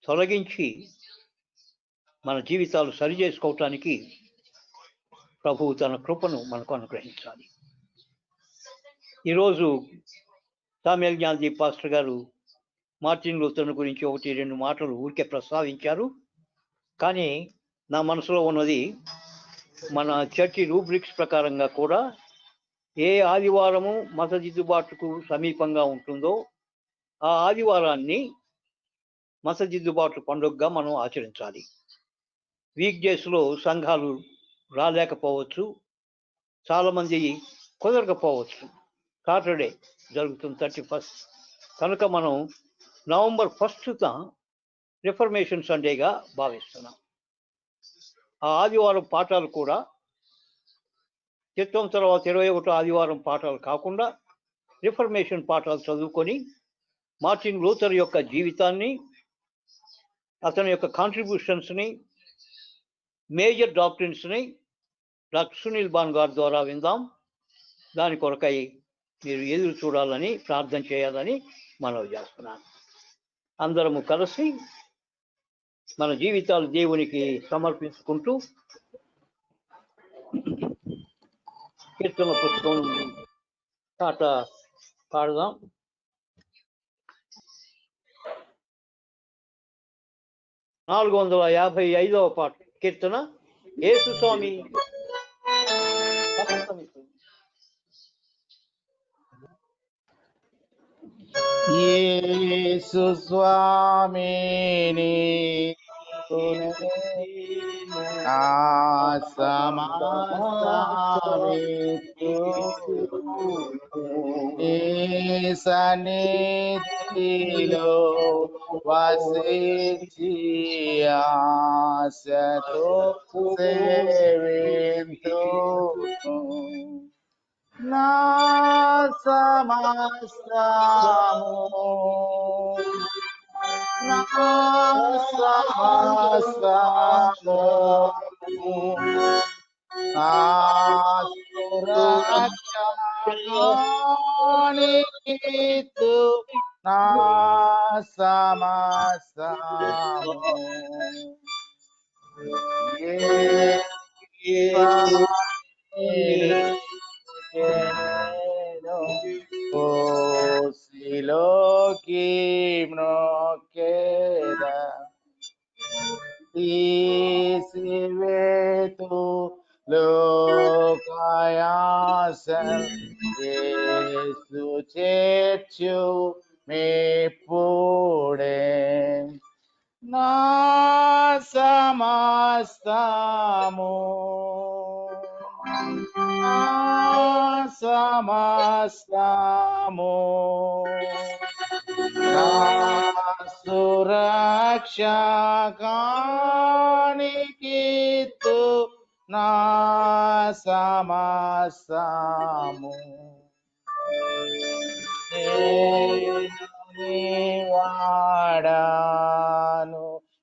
తొలగించి మన జీవితాలు సరి చేసుకోవటానికి ప్రభువు తన కృపను మనకు అనుగ్రహించాలి. ఈరోజు శామ్యూల్ జ్ఞానదీప్ పాస్టర్ గారు మార్టిన్ లూథర్ గురించి 1-2 మాటలు ఊరికే ప్రస్తావించారు. కానీ నా మనసులో ఉన్నది, మన చర్చి రూబ్రిక్స్ ప్రకారంగా కూడా ఏ ఆదివారము మత దిద్దుబాటుకు సమీపంగా ఉంటుందో ఆ ఆదివారాన్ని మత దిద్దుబాటు పండుగగా మనం ఆచరించాలి. వీక్ డేస్లో సంఘాలు రాలేకపోవచ్చు, చాలామంది కుదరకపోవచ్చు. సాటర్డే జరుగుతుంది 31st. కనుక మనం నవంబర్ 1st రిఫర్మేషన్ సండేగా భావిస్తున్నాం. ఆ ఆదివారం పాఠాలు కూడా చిత్తం తర్వాత 21వ ఆదివారం పాఠాలు కాకుండా రిఫర్మేషన్ పాఠాలు చదువుకొని మార్టిన్ లూథర్ యొక్క జీవితాన్ని, అతని యొక్క కాంట్రిబ్యూషన్స్ని, మేజర్ డాక్ట్రిన్స్ని డాక్టర్ సునీల్ బాన్ గారి ద్వారా విందాం. దాని కొరకై మీరు ఎదురు చూడాలని, ప్రార్థన చేయాలని మనవి చేస్తున్నాను. అందరము కలిసి మన జీవితాలు దేవునికి సమర్పించుకుంటూ కీర్తన పుస్తకం నుండి పాట పాడదాం. 455వ పాట కీర్తన. యేసు స్వామి యేసు స్వామిని నా సమస్తమిచ్చు నీ సన్నిధిలో వసించి ఆశతో సేవింతును. నా సమస్తము నా సమస్తము ఆసురక్షణీతు నా సమస్తము సిలోకి మ్నోకేదా తీసివేతు లోకాయాసం యేసు చేర్చు మేప్పుడే నా సమస్తము నా సమస్తము నా సురక్షకానికిత్తు నా సమస్తము నేను నీ వాడను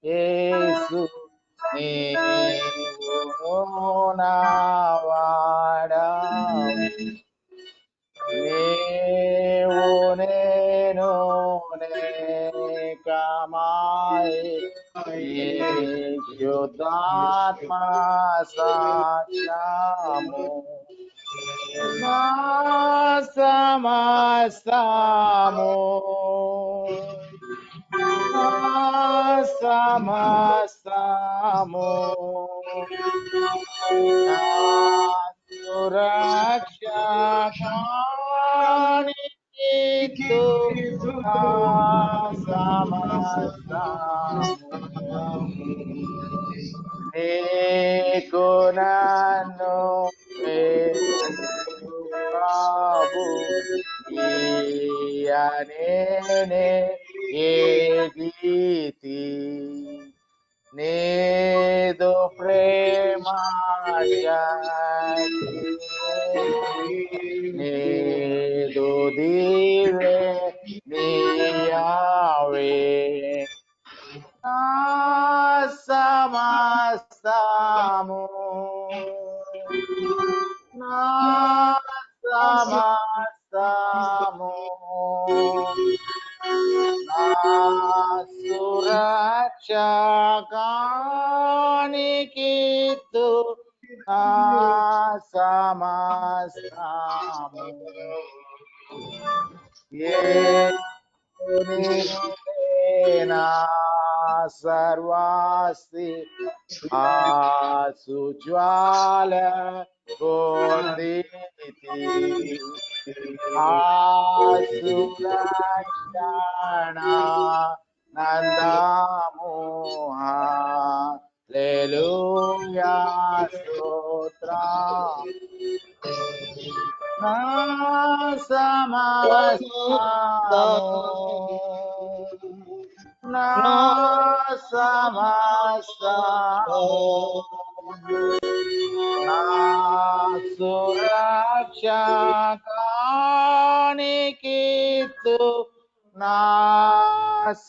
యేసు నీవు నా వాడవు నీవు నేను నేకమాయి శుద్ధాత్మ సాక్ష్యము నా సమస్తము నా సమస్తము నా సురక్షకానికిత్తు నా సమస్తము నీకు నన్ను ప్రభు ఈయనే ఏ గీతి నీదు ప్రేమ నీదు దివే నీయావే నా సమస్తము నా సమస్తము నా సురక్షకానికిత్తు నా సమస్తము నా సర్వాస్తి ఆసుజ్వాల కోటితి ఆసురక్షణ నందము హల్లెలూయా స్తోత్రం నా సమస్తము నా సమస్తము నా సురక్షకానికిత్తు నా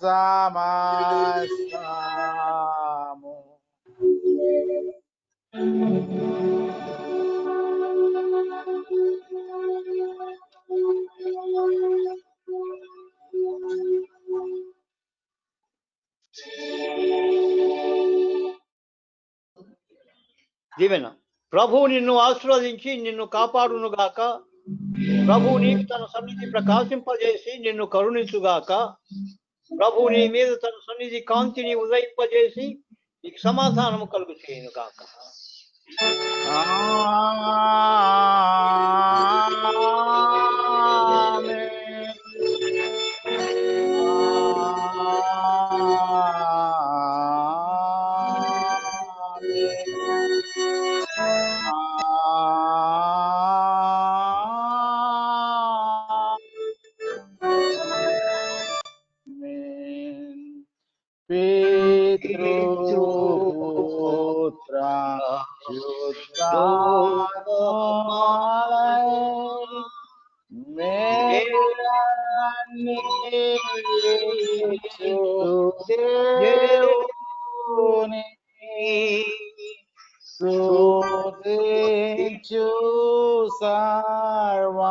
సమస్తము దీవెన. ప్రభువు నిన్ను ఆశీర్వదించి నిన్ను కాపాడునుగాక. ప్రభువు నీకు తన సన్నిధి ప్రకాశింపజేసి నిన్ను కరుణించుగాక. ప్రభువు నీ మీద తన సన్నిధి కాంతిని ఉదయింపజేసి నీకు సమాధానము కలుగు చేయను గాక. పితృపుత్ర దేవుని స్తుతించు Sarvaloka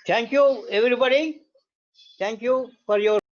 Thank you, everybody. Thank you for your